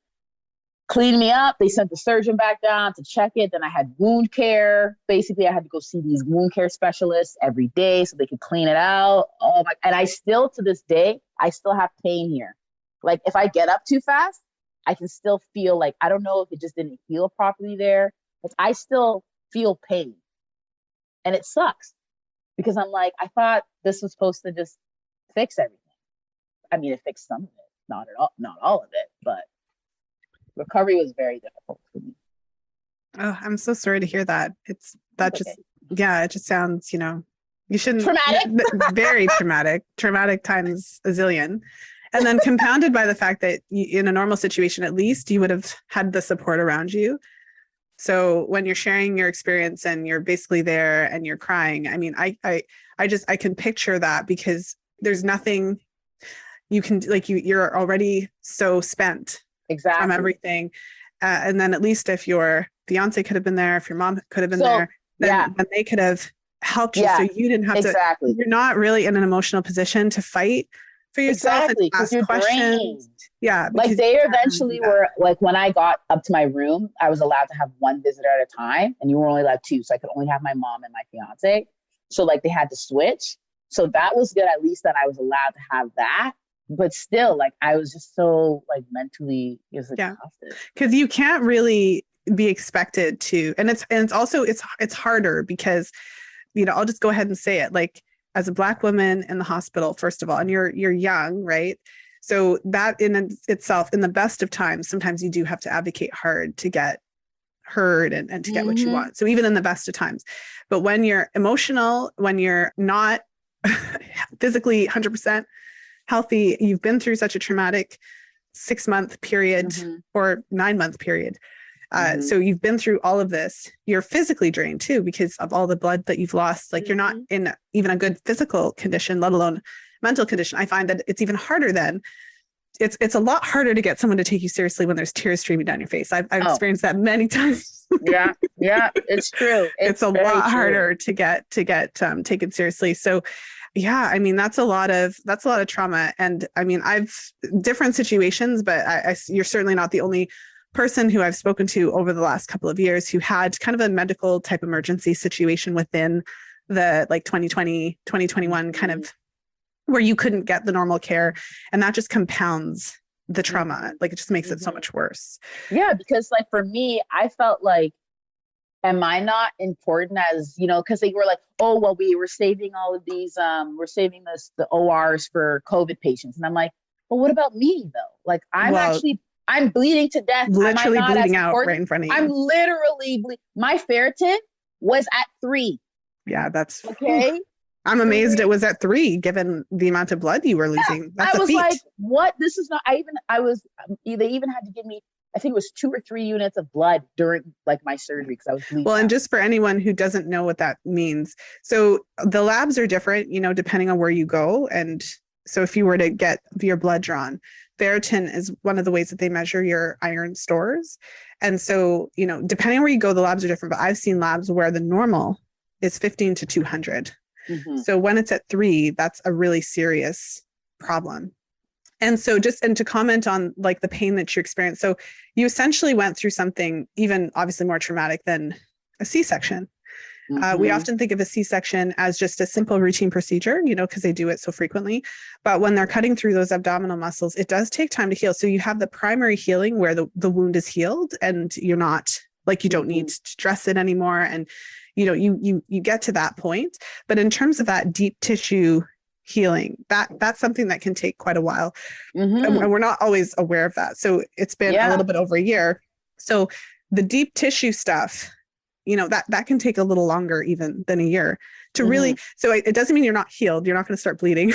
clean me up. They sent the surgeon back down to check it. Then I had wound care. Basically, I had to go see these wound care specialists every day so they could clean it out. Oh my! And I still, to this day, I still have pain here. Like, if I get up too fast, I can still feel like, I don't know if it just didn't heal properly there, but I still feel pain. And it sucks because I'm like, I thought this was supposed to just fix everything. I mean, it fixed some of it, not all of it, but recovery was very difficult for me. Oh, I'm so sorry to hear that. It just sounds, you shouldn't. Traumatic. Very traumatic times a zillion. And then compounded by the fact that in a normal situation, at least you would have had the support around you. So when you're sharing your experience and you're basically there and you're crying, I mean, I can picture that because there's nothing you can, like, you're already so spent Exactly. from everything. And then at least if your fiance could have been there, if your mom could have been there, then they could have helped you. So you didn't have to, you're not really in an emotional position to fight for yourself and ask questions. Drained. Yeah. Like, they eventually were like, when I got up to my room, I was allowed to have one visitor at a time and you were only allowed 2. So I could only have my mom and my fiance. So like, they had to switch. So that was good. At least that I was allowed to have that. But still, like, I was just so like mentally exhausted. Because you can't really be expected to, and it's also harder because, I'll just go ahead and say it, like, as a Black woman in the hospital, first of all, and you're young, right? So that in itself, in the best of times, sometimes you do have to advocate hard to get heard and to get what you want. So even in the best of times, but when you're emotional, when you're not physically 100% healthy, you've been through such a traumatic 6-month period or 9-month period. So you've been through all of this. You're physically drained too because of all the blood that you've lost. Like, you're not in even a good physical condition, let alone mental condition. I find that it's even harder then. It's a lot harder to get someone to take you seriously when there's tears streaming down your face. I've experienced that many times. Yeah, it's true. It's a lot harder to get taken seriously. So yeah, I mean, that's a lot of trauma. And I mean, I've different situations, but you're certainly not the only person who I've spoken to over the last couple of years who had kind of a medical type emergency situation within the like 2020, 2021 kind of where you couldn't get the normal care. And that just compounds the trauma. Like it just makes it so much worse. Yeah, because like for me, I felt like, am I not important as, because they were like, oh, well, we were saving all of these, we're saving the ORs for COVID patients. And I'm like, well, what about me though? Like I'm bleeding to death. Literally Am I not bleeding as out important? right in front of you. I'm literally, my ferritin was at 3. Yeah, that's okay. I'm amazed it was at 3, given the amount of blood you were losing. That's I was a feat. like, what? This is not, they even had to give me, I think it was 2 or 3 units of blood during like my surgery because I was bleeding. Well, and out. just for anyone who doesn't know what that means. So the labs are different, depending on where you go. And so if you were to get your blood drawn, ferritin is one of the ways that they measure your iron stores. And so, depending on where you go, the labs are different, but I've seen labs where the normal is 15 to 200. So when it's at 3, that's a really serious problem. And so and to comment on like the pain that you experienced. So you essentially went through something even obviously more traumatic than a C-section. We often think of a C-section as just a simple routine procedure, because they do it so frequently. But when they're cutting through those abdominal muscles, it does take time to heal. So you have the primary healing where the wound is healed and you're not like, you don't need to dress it anymore. And you get to that point. But in terms of that deep tissue healing, that's something that can take quite a while. And we're not always aware of that. So it's been a little bit over a year. So the deep tissue stuff, that can take a little longer even than a year to really, so it doesn't mean you're not healed. You're not going to start bleeding,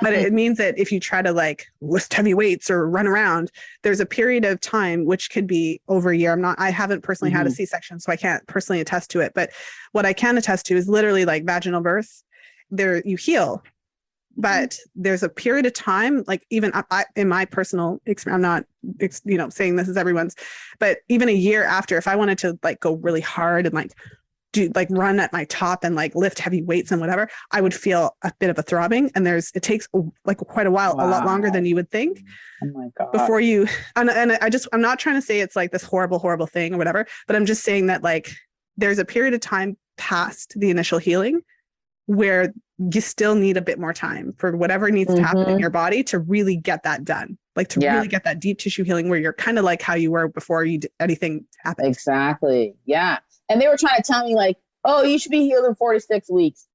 but it means that if you try to like lift heavy weights or run around, there's a period of time, which could be over a year. I haven't personally had a C-section, so I can't personally attest to it. But what I can attest to is literally like vaginal birth there, you heal, but there's a period of time, like even I in my personal experience, I'm not, saying this is everyone's, but even a year after, if I wanted to like go really hard and like do like run at my top and like lift heavy weights and whatever, I would feel a bit of a throbbing. And it takes like quite a while, a lot longer than you would think. Oh my God. Before you, and I'm not trying to say it's like this horrible, horrible thing or whatever, but I'm just saying that like there's a period of time past the initial healing where you still need a bit more time for whatever needs to happen in your body to really get that done. Like to really get that deep tissue healing where you're kind of like how you were before anything happened. Exactly. Yeah. And they were trying to tell me like, oh, you should be healed in 4 to 6 weeks.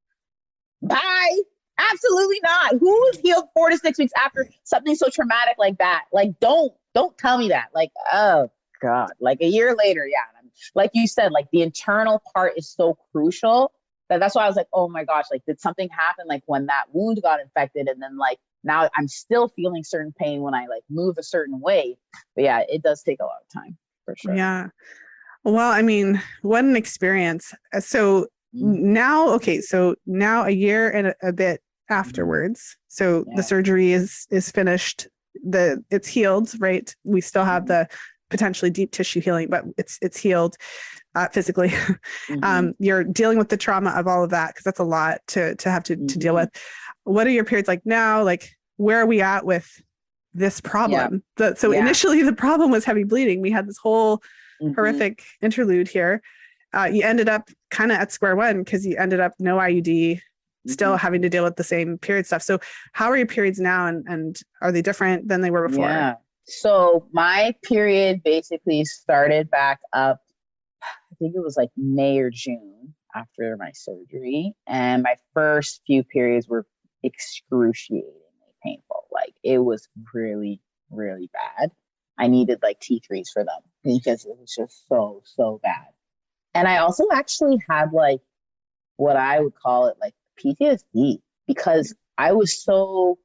Bye. Absolutely not. Who is healed 4 to 6 weeks after something so traumatic like that? Like, don't tell me that. Like, oh God, like a year later. Yeah. Like you said, like the internal part is so crucial that's why I was like, oh my gosh, like did something happen? Like when that wound got infected and then like, now I'm still feeling certain pain when I like move a certain way. But yeah, it does take a lot of time for sure. Yeah. Well, I mean, what an experience. So now a year and a bit afterwards. So the surgery is finished. It's healed, right? We still have the potentially deep tissue healing, but it's healed physically. You're dealing with the trauma of all of that because that's a lot to have to deal with. What are your periods like now? Like, where are we at with this problem? Initially the problem was heavy bleeding. We had this whole horrific interlude here. You ended up kind of at square one because you ended up no IUD, still having to deal with the same period stuff. So how are your periods now and are they different than they were before? Yeah. So my period basically started back up, I think it was like May or June after my surgery. And my first few periods were excruciatingly painful. Like it was really, really bad. I needed like T3s for them because it was just so bad. And I also actually had like what I would call it like PTSD because I was so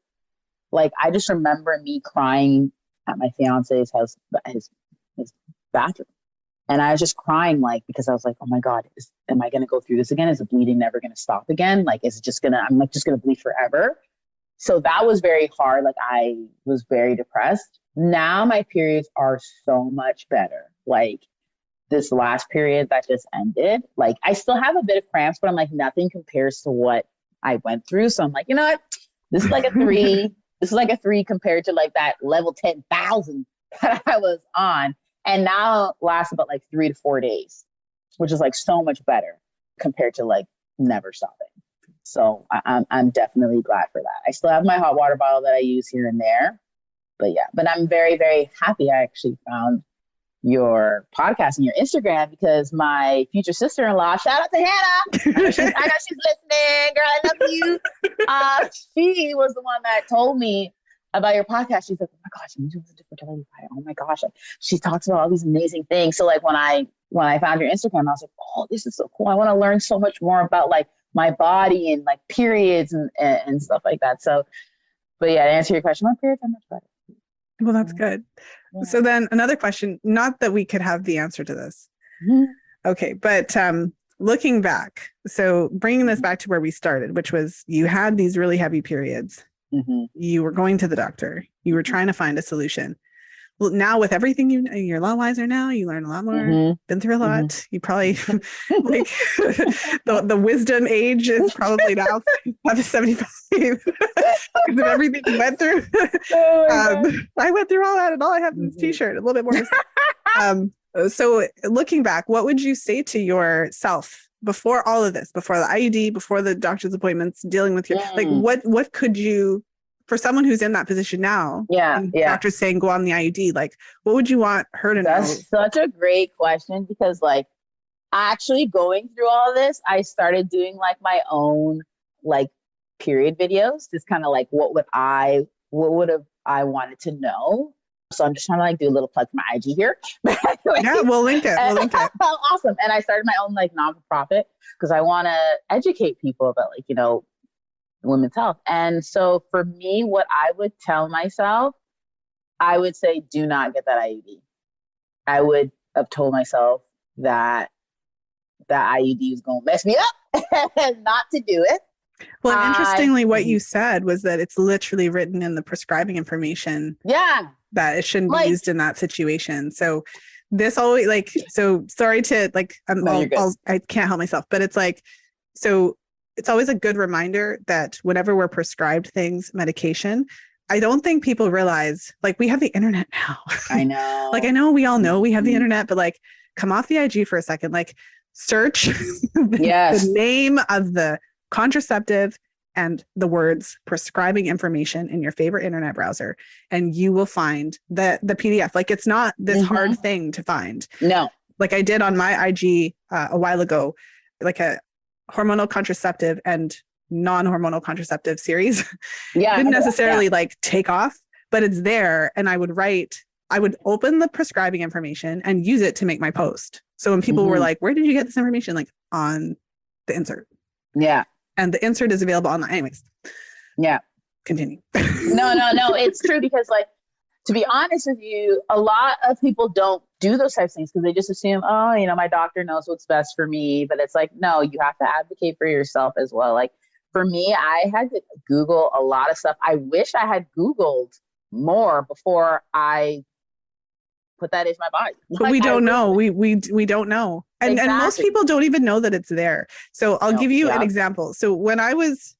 like, I just remember me crying at my fiance's house, his bathroom. And I was just crying like, because I was like, oh my God, am I going to go through this again? Is the bleeding never going to stop again? Like, is it just I'm like, just going to bleed forever. So that was very hard. Like I was very depressed. Now my periods are so much better. Like this last period that just ended, like I still have a bit of cramps, but I'm like, nothing compares to what I went through. So I'm like, you know what? This is like a 3. This is like a 3 compared to like that level 10,000 that I was on. And now it lasts about like 3 to 4 days, which is like so much better compared to like never stopping. So I'm definitely glad for that. I still have my hot water bottle that I use here and there. but I'm very, very happy I actually found your podcast and your Instagram because my future sister-in-law, shout out to Hannah. I know she's listening. Girl, I love you. She was the one that told me about your podcast. She's like, oh my gosh, you do the fertility diet. Oh my gosh. She talks about all these amazing things. So like when I found your Instagram, I was like, oh, this is so cool. I want to learn so much more about like my body and like periods and stuff like that. So, but yeah, to answer your question, my periods are much better. Well, that's good. Yeah. So then another question, not that we could have the answer to this. Mm-hmm. Okay. But looking back, so bringing this back to where we started, which was you had these really heavy periods. Mm-hmm. You were going to the doctor. You were trying to find a solution. Well, now with everything you're a lot wiser now. You learn a lot more. Mm-hmm. Been through a lot. Mm-hmm. You probably like the wisdom age is probably now 75 because of everything you went through. I went through all that, and all I have is this T-shirt. A little bit more. So looking back, what would you say to yourself before all of this, before the IUD, before the doctor's appointments, dealing with your like what could you? For someone who's in that position now, doctors saying go on the IUD, like what would you want her to know? That's such a great question because like actually going through all of this, I started doing like my own like period videos, just kind of like what would I wanted to know. So I'm just trying to like do a little plug for my IG here. Yeah, we'll link it. Awesome. And I started my own like non-profit because I want to educate people about like, you know, women's health. And so for me, what I would tell myself, I would say, do not get that IUD. I would have told myself that that IUD was going to mess me up and not to do it. Well, interestingly, what you said was that it's literally written in the prescribing information. Yeah. That it shouldn't be used in that situation. So this always like, so sorry to like, I can't help myself, but it's like, so it's always a good reminder that whenever we're prescribed things, medication, I don't think people realize, like, we have the internet now. I know. Like, I know we all know we have the internet, but like, come off the IG for a second, like search the name of the contraceptive and the words prescribing information in your favorite internet browser, and you will find the PDF. Like, it's not this hard thing to find. No. Like I did on my IG a while ago, like a hormonal contraceptive and non-hormonal contraceptive series. Yeah. Didn't necessarily like take off, but it's there. And I would open the prescribing information and use it to make my post. So when people were like, where did you get this information? Like on the insert. Yeah. And the insert is available online. Anyways. Yeah. Continue. No. It's true because like, to be honest with you, a lot of people don't do those types of things because they just assume, oh, you know, my doctor knows what's best for me. But it's like, no, you have to advocate for yourself as well. Like for me, I had to Google a lot of stuff. I wish I had Googled more before I put that in my body. But we don't know. We don't know. And most people don't even know that it's there. So I'll give you an example. So when I was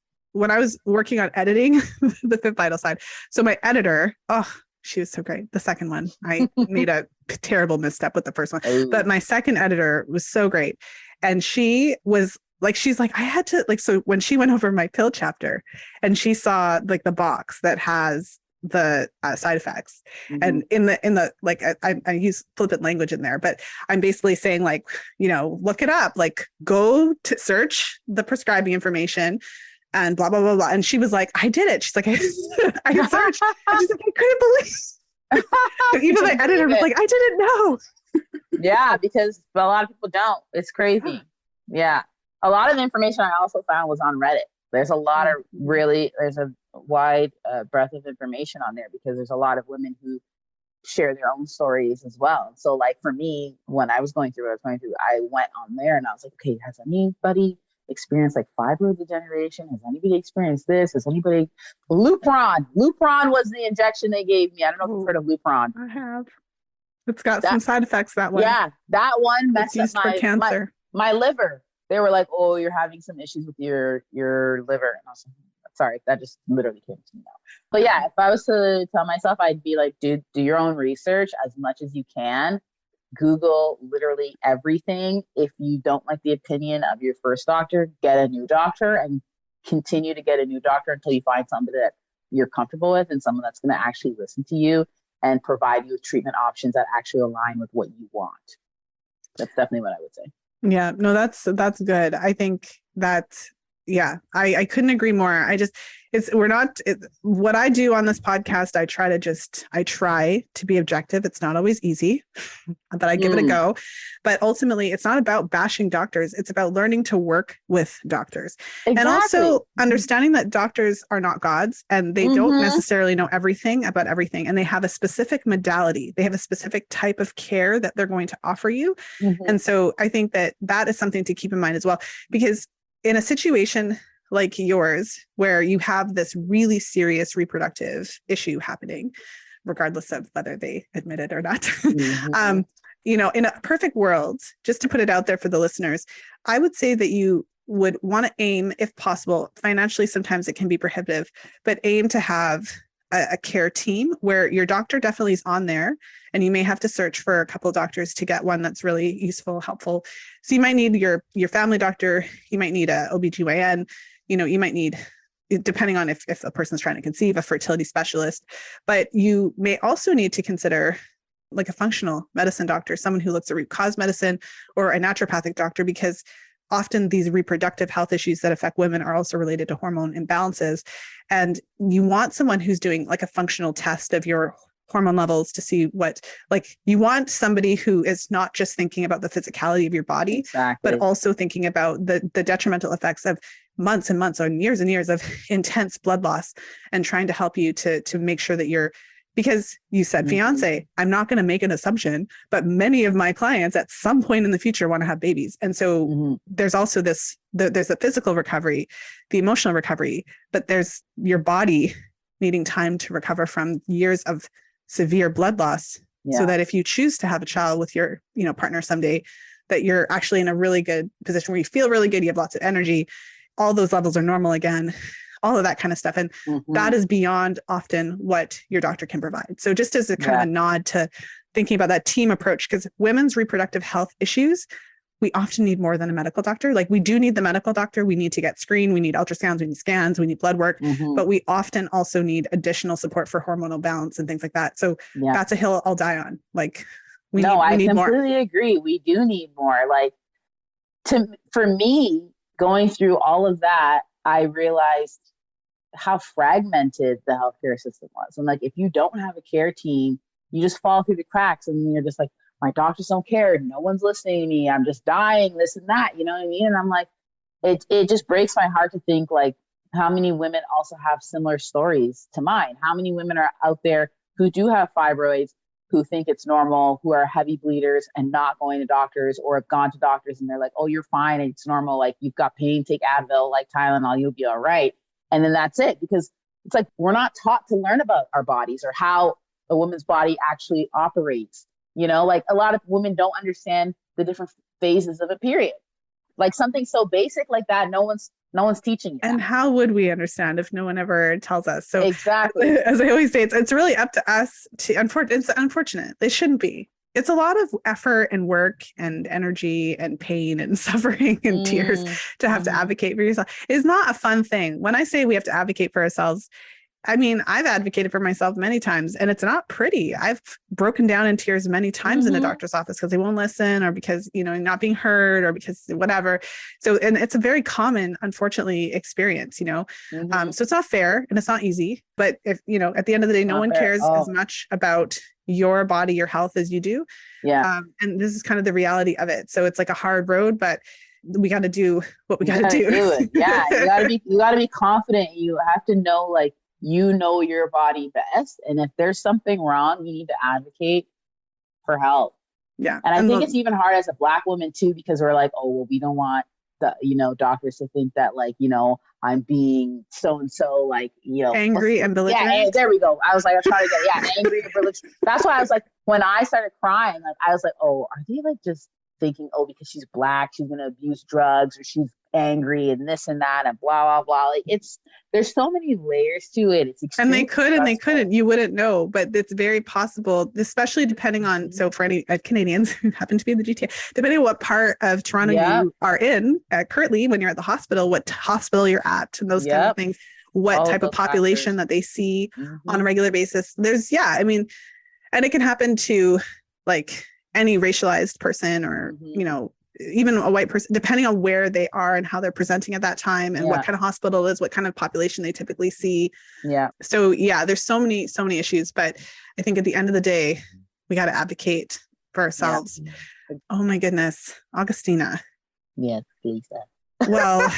working on editing the Fifth Vital Side, so my editor, she was so great. The second one, I made a terrible misstep with the first one, but my second editor was so great. And she was like, she's like, I had to like, so when she went over my pill chapter and she saw like the box that has the side effects and in the, like, I use flippant language in there, but I'm basically saying like, you know, look it up, like go to search the prescribing information and blah, blah, blah, blah. And she was like, I did it. She's like, I searched. And she's like, I couldn't believe. Even my editor was like, I didn't know. Yeah, because a lot of people don't. It's crazy. Yeah. A lot of the information I also found was on Reddit. There's a lot of there's a wide breadth of information on there because there's a lot of women who share their own stories as well. So like for me, when I was going through what I was going through, I went on there and I was like, okay, has anybody experienced like fibroid degeneration? Has anybody experienced this? Has anybody Lupron was the injection they gave me. I don't know if you've heard of Lupron. I have. It's got some side effects, that one. Yeah, that one messed up for cancer. My liver. They were like, oh, you're having some issues with your liver. And I was like, sorry, that just literally came to me now. But yeah, if I was to tell myself, I'd be like, do your own research as much as you can. Google literally everything. If you don't like the opinion of your first doctor, get a new doctor and continue to get a new doctor until you find somebody that you're comfortable with, and someone that's going to actually listen to you and provide you with treatment options that actually align with what you want. That's definitely what I would say. Yeah, no, that's good. I think that, yeah, I couldn't agree more. What I do on this podcast, I try to be objective. It's not always easy, but I give it a go. But ultimately, it's not about bashing doctors. It's about learning to work with doctors. Exactly. And also understanding that doctors are not gods and they don't necessarily know everything about everything. And they have a specific modality. They have a specific type of care that they're going to offer you. And so I think that is something to keep in mind as well, because in a situation like yours, where you have this really serious reproductive issue happening, regardless of whether they admit it or not, in a perfect world, just to put it out there for the listeners, I would say that you would want to aim, if possible, financially, sometimes it can be prohibitive, but aim to have a care team where your doctor definitely is on there, and you may have to search for a couple of doctors to get one that's really useful, helpful. So you might need your family doctor, you might need a OBGYN, you might need, depending on if a person's trying to conceive, a fertility specialist, but you may also need to consider like a functional medicine doctor, someone who looks at root cause medicine, or a naturopathic doctor, because often these reproductive health issues that affect women are also related to hormone imbalances. And you want someone who's doing like a functional test of your hormone levels to see you want somebody who is not just thinking about the physicality of your body, but also thinking about the detrimental effects of months and months or years and years of intense blood loss, and trying to help you to make sure that because you said fiance, I'm not going to make an assumption, but many of my clients at some point in the future want to have babies. And so there's also there's the physical recovery, the emotional recovery, but there's your body needing time to recover from years of severe blood loss. So that if you choose to have a child with your, partner someday, that you're actually in a really good position where you feel really good, you have lots of energy, all those levels are normal again, all of that kind of stuff. And that is beyond often what your doctor can provide. So just as a kind of a nod to thinking about that team approach, because women's reproductive health issues, we often need more than a medical doctor. Like, we do need the medical doctor. We need to get screened. We need ultrasounds, we need scans, we need blood work, but we often also need additional support for hormonal balance and things like that. So that's a hill I'll die on. Like, we need more. I completely agree. We do need more. Like, for me, going through all of that, I realized how fragmented the healthcare system was. And like, if you don't have a care team, you just fall through the cracks, and you're just like, my doctors don't care. No one's listening to me. I'm just dying, this and that. You know what I mean? And I'm like, it just breaks my heart to think like how many women also have similar stories to mine. How many women are out there who do have fibroids, who think it's normal, who are heavy bleeders and not going to doctors, or have gone to doctors and they're like, oh, you're fine, it's normal. Like, you've got pain, take Advil, like Tylenol, you'll be all right. And then that's it, because it's like, we're not taught to learn about our bodies or how a woman's body actually operates. Like, a lot of women don't understand the different phases of a period. Like, something so basic like that, no one's teaching you. And how would we understand if no one ever tells us? So exactly, as I always say, it's really up to us to, it's unfortunate. They shouldn't be. It's a lot of effort and work and energy and pain and suffering and tears to have to advocate for yourself. It's not a fun thing. When I say we have to advocate for ourselves, I mean, I've advocated for myself many times, and it's not pretty. I've broken down in tears many times in a doctor's office because they won't listen, or because, not being heard, or because whatever. So, and it's a very common, unfortunately, experience, So it's not fair and it's not easy, but if, at the end of the day, no one cares as much about your body, your health as you do. Yeah. And this is kind of the reality of it. So it's like a hard road, but we got to do what we got to do. It. Yeah. You gotta be confident. You have to know, like, your body best. And if there's something wrong, you need to advocate for help. Yeah. And I think it's even hard as a Black woman too, because we're like, oh, well, we don't want the, doctors to think that, like, I'm being so-and-so, like, angry and belligerent. Yeah, there we go. I was like, I'm trying to get, angry and belligerent. That's why I was like, when I started crying, like, I was like, oh, are they like just thinking, oh, because she's Black, she's going to abuse drugs, or she's angry and this and that and blah, blah, blah. Like, there's so many layers to it. It's and they couldn't, you wouldn't know, but it's very possible, especially depending on, so for any Canadians who happen to be in the GTA, depending on what part of Toronto you are in currently, when you're at the hospital, what hospital you're at, and those kind of things, what type of population that they see on a regular basis. And it can happen to like any racialized person or, even a white person, depending on where they are and how they're presenting at that time and what kind of hospital it is, what kind of population they typically see. Yeah. So there's so many issues, but I think at the end of the day, we got to advocate for ourselves. Yeah. Oh my goodness. Augustina. Yes, Lisa. Well,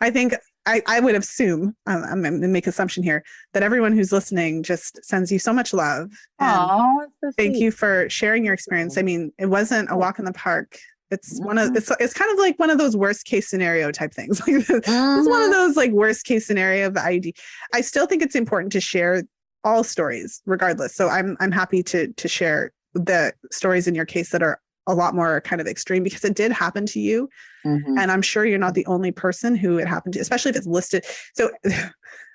I think I would assume, I'm going to make an assumption here, that everyone who's listening just sends you so much love. And thank you for sharing your experience. I mean, it wasn't a walk in the park. It's it's kind of like one of those worst case scenario type things. It's one of those like worst case scenario of the IUD. I still think it's important to share all stories regardless. So I'm happy to share the stories in your case that are a lot more kind of extreme because it did happen to you. And I'm sure you're not the only person who it happened to, especially if it's listed. So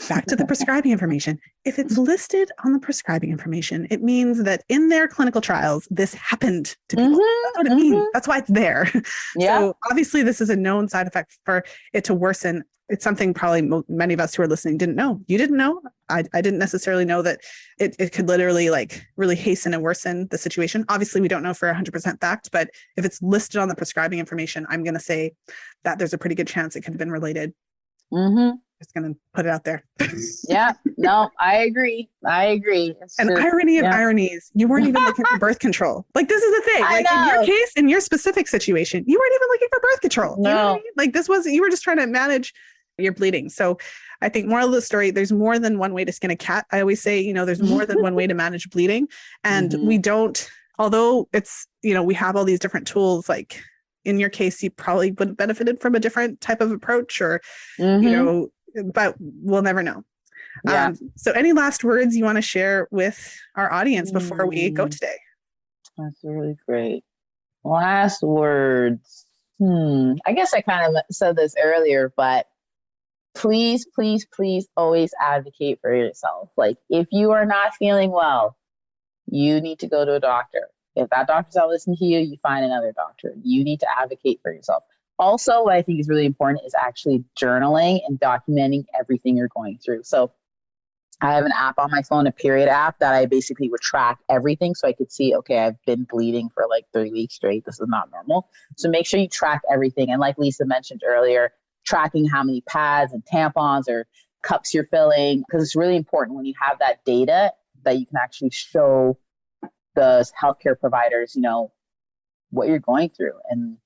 back to the prescribing information. If it's listed on the prescribing information, it means that in their clinical trials, this happened to people. That's what it means. That's why it's there. Yeah. So obviously this is a known side effect for it to worsen. It's something probably many of us who are listening didn't know. You didn't know. I didn't necessarily know that it could literally like really hasten and worsen the situation. Obviously, we don't know for 100% fact, but if it's listed on the prescribing information, I'm going to say that there's a pretty good chance it could have been related. Just going to put it out there. Yeah, no, I agree. It's An irony of ironies. You weren't even looking for birth control. Like, this is the thing. Like, in your case, in your specific situation, you weren't even looking for birth control. No. You know what I mean? Like, you were just trying to manage your bleeding. So I think moral of the story, there's more than one way to skin a cat. I always say, there's more than one way to manage bleeding. And we don't, although it's, we have all these different tools, like in your case, you probably would have benefited from a different type of approach or, but we'll never know. Yeah. So any last words you want to share with our audience before we go today? That's really great. Last words. I guess I kind of said this earlier, but please, please, please always advocate for yourself. Like if you are not feeling well, you need to go to a doctor. If that doctor's not listening to you, you find another doctor. You need to advocate for yourself. Also, what I think is really important is actually journaling and documenting everything you're going through. So I have an app on my phone, a period app, that I basically would track everything so I could see, okay, I've been bleeding for like 3 weeks straight. This is not normal. So make sure you track everything. And like Lisa mentioned earlier, tracking how many pads and tampons or cups you're filling, because it's really important when you have that data that you can actually show the healthcare providers, what you're going through. And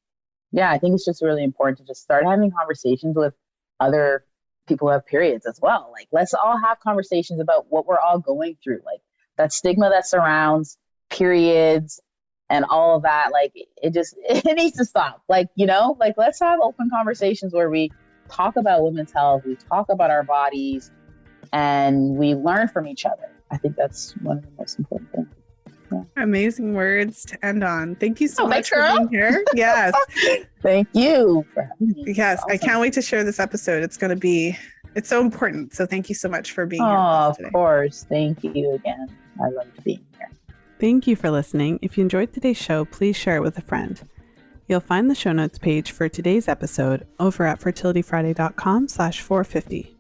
yeah, I think it's just really important to just start having conversations with other people who have periods as well. Like, let's all have conversations about what we're all going through, like that stigma that surrounds periods and all of that. Like, it needs to stop. Like, let's have open conversations where we talk about women's health, we talk about our bodies, and we learn from each other. I think that's one of the most important things. Yeah. Amazing words to end on. Thank you so much for being here. Yes. Thank you for having me. Yes. Awesome. I can't wait to share this episode. It's so important. So thank you so much for being here. Oh, of course. Thank you again. I loved being here. Thank you for listening. If you enjoyed today's show, please share it with a friend. You'll find the show notes page for today's episode over at fertilityfriday.com/450.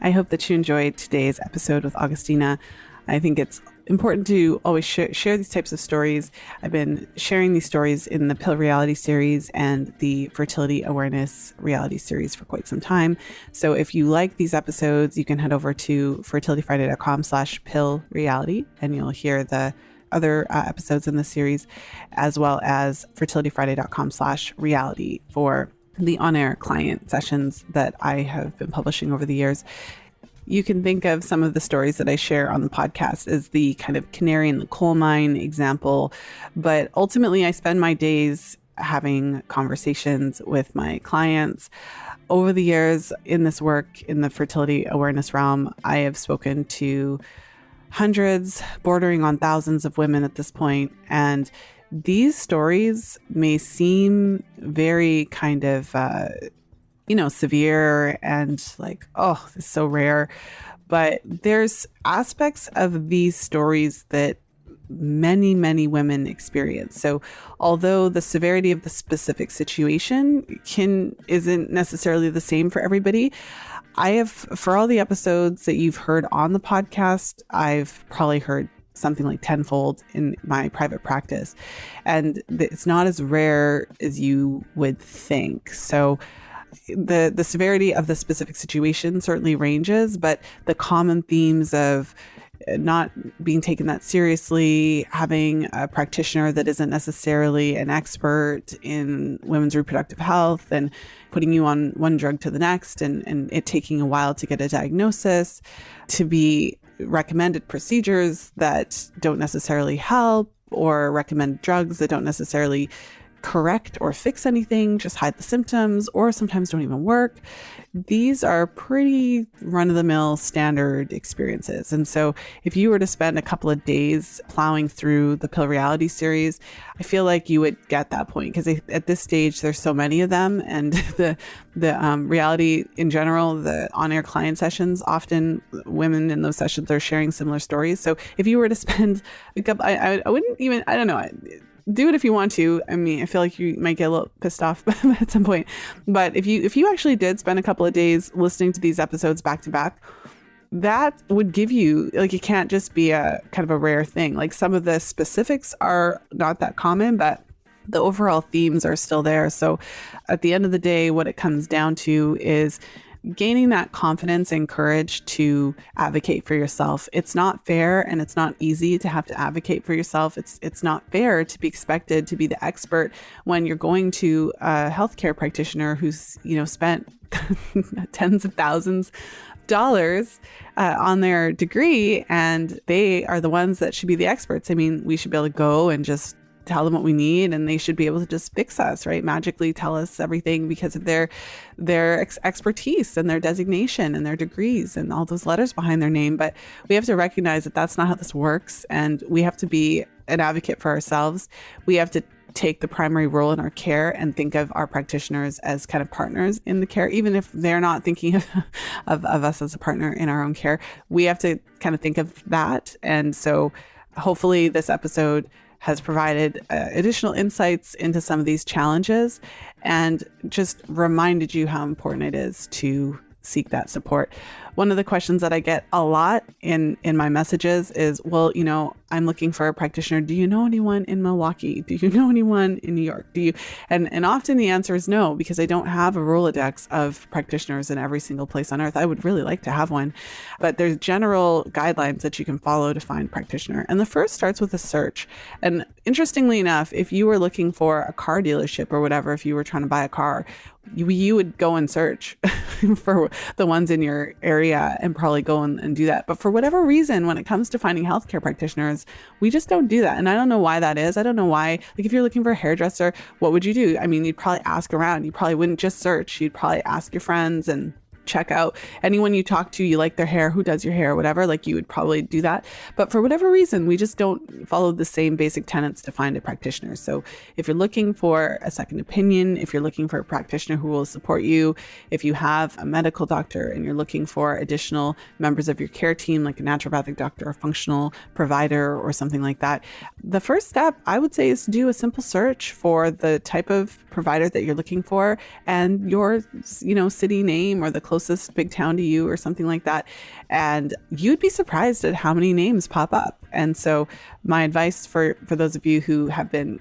I hope that you enjoyed today's episode with Augustina. I think it's important to always share these types of stories. I've been sharing these stories in the Pill Reality series and the Fertility Awareness Reality series for quite some time. So if you like these episodes, you can head over to fertilityfriday.com/pillreality and you'll hear the other episodes in the series, as well as fertilityfriday.com/reality for the on-air client sessions that I have been publishing over the years. You can think of some of the stories that I share on the podcast as the kind of canary in the coal mine example, but ultimately I spend my days having conversations with my clients. Over the years in this work, in the fertility awareness realm, I have spoken to hundreds, bordering on thousands of women at this point, and these stories may seem very kind of severe and like, oh, this is so rare. But there's aspects of these stories that many, many women experience. So although the severity of the specific situation isn't necessarily the same for everybody, I have, for all the episodes that you've heard on the podcast, I've probably heard something like tenfold in my private practice. And it's not as rare as you would think. So the severity of the specific situation certainly ranges, but the common themes of not being taken that seriously, having a practitioner that isn't necessarily an expert in women's reproductive health and putting you on one drug to the next and it taking a while to get a diagnosis, to be recommended procedures that don't necessarily help or recommend drugs that don't necessarily correct or fix anything, just hide the symptoms or sometimes don't even work. These are pretty run-of-the-mill standard experiences. And so if you were to spend a couple of days plowing through the Pill Reality series, I feel like you would get that point because at this stage, there's so many of them. And the reality in general, the on-air client sessions, often women in those sessions are sharing similar stories. So if you were to spend a couple, I wouldn't even, I don't know, do it if you want to. I mean, I feel like you might get a little pissed off at some point. But if you actually did spend a couple of days listening to these episodes back to back, that would give you, like, it can't just be a kind of a rare thing. Like, some of the specifics are not that common, but the overall themes are still there. So at the end of the day, what it comes down to is gaining that confidence and courage to advocate for yourself. It's not fair and it's not easy to have to advocate for yourself. It's not fair to be expected to be the expert when you're going to a healthcare practitioner who's, spent tens of thousands of dollars on their degree, and they are the ones that should be the experts. I mean, we should be able to go and just tell them what we need and they should be able to just fix us, right? Magically tell us everything because of their expertise and their designation and their degrees and all those letters behind their name. But we have to recognize that that's not how this works. And we have to be an advocate for ourselves. We have to take the primary role in our care and think of our practitioners as kind of partners in the care, even if they're not thinking of us as a partner in our own care. We have to kind of think of that. And so hopefully this episode has provided additional insights into some of these challenges and just reminded you how important it is to seek that support. One of the questions that I get a lot in my messages is, well, I'm looking for a practitioner. Do you know anyone in Milwaukee? Do you know anyone in New York? And often the answer is no, because I don't have a Rolodex of practitioners in every single place on earth. I would really like to have one, but there's general guidelines that you can follow to find practitioner. And the first starts with a search. And interestingly enough, if you were looking for a car dealership or whatever, if you were trying to buy a car, you would go and search for the ones in your area and probably go and do that. But for whatever reason, when it comes to finding healthcare practitioners, we just don't do that. And I don't know why that is. I don't know why. Like, if you're looking for a hairdresser, what would you do? I mean, you'd probably ask around. You probably wouldn't just search. You'd probably ask your friends and check out anyone you talk to, you like their hair, who does your hair, whatever, like you would probably do that. But for whatever reason, we just don't follow the same basic tenets to find a practitioner. So if you're looking for a second opinion, if you're looking for a practitioner who will support you, if you have a medical doctor and you're looking for additional members of your care team, like a naturopathic doctor or functional provider or something like that, the first step I would say is to do a simple search for the type of provider that you're looking for and your, city name or the closest big town to you or something like that. And you'd be surprised at how many names pop up. And so my advice for those of you who have been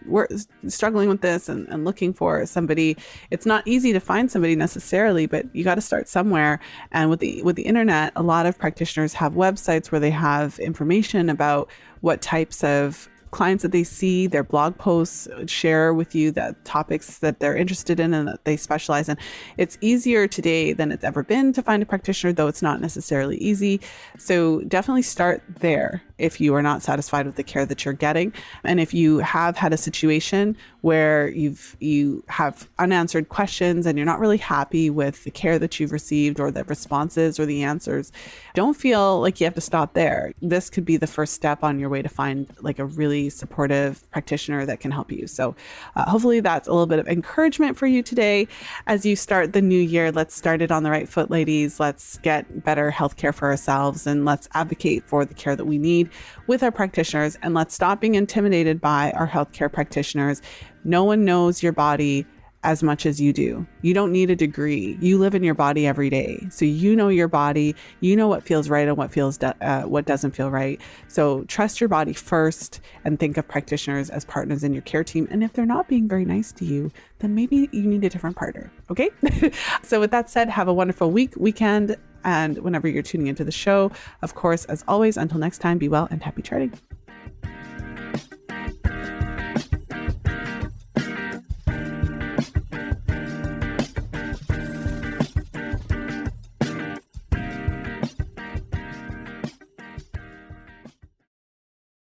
struggling with this and looking for somebody, it's not easy to find somebody necessarily, but you got to start somewhere. And with the internet, a lot of practitioners have websites where they have information about what types of clients that they see, their blog posts share with you the topics that they're interested in and that they specialize in. It's easier today than it's ever been to find a practitioner, though it's not necessarily easy. So definitely start there if you are not satisfied with the care that you're getting. And if you have had a situation where you have unanswered questions and you're not really happy with the care that you've received or the responses or the answers, don't feel like you have to stop there. This could be the first step on your way to find like a really supportive practitioner that can help you. So hopefully that's a little bit of encouragement for you today as you start the new year. Let's start it on the right foot, ladies. Let's get better healthcare for ourselves and let's advocate for the care that we need with our practitioners, and let's stop being intimidated by our healthcare practitioners. No one knows your body as much as you do. You don't need a degree. You live in your body every day. So you know your body, you know what feels right and what doesn't feel right. So trust your body first and think of practitioners as partners in your care team. And if they're not being very nice to you, then maybe you need a different partner. Okay. So with that said, have a wonderful weekend, and whenever you're tuning into the show, of course, as always, until next time, be well and happy charting.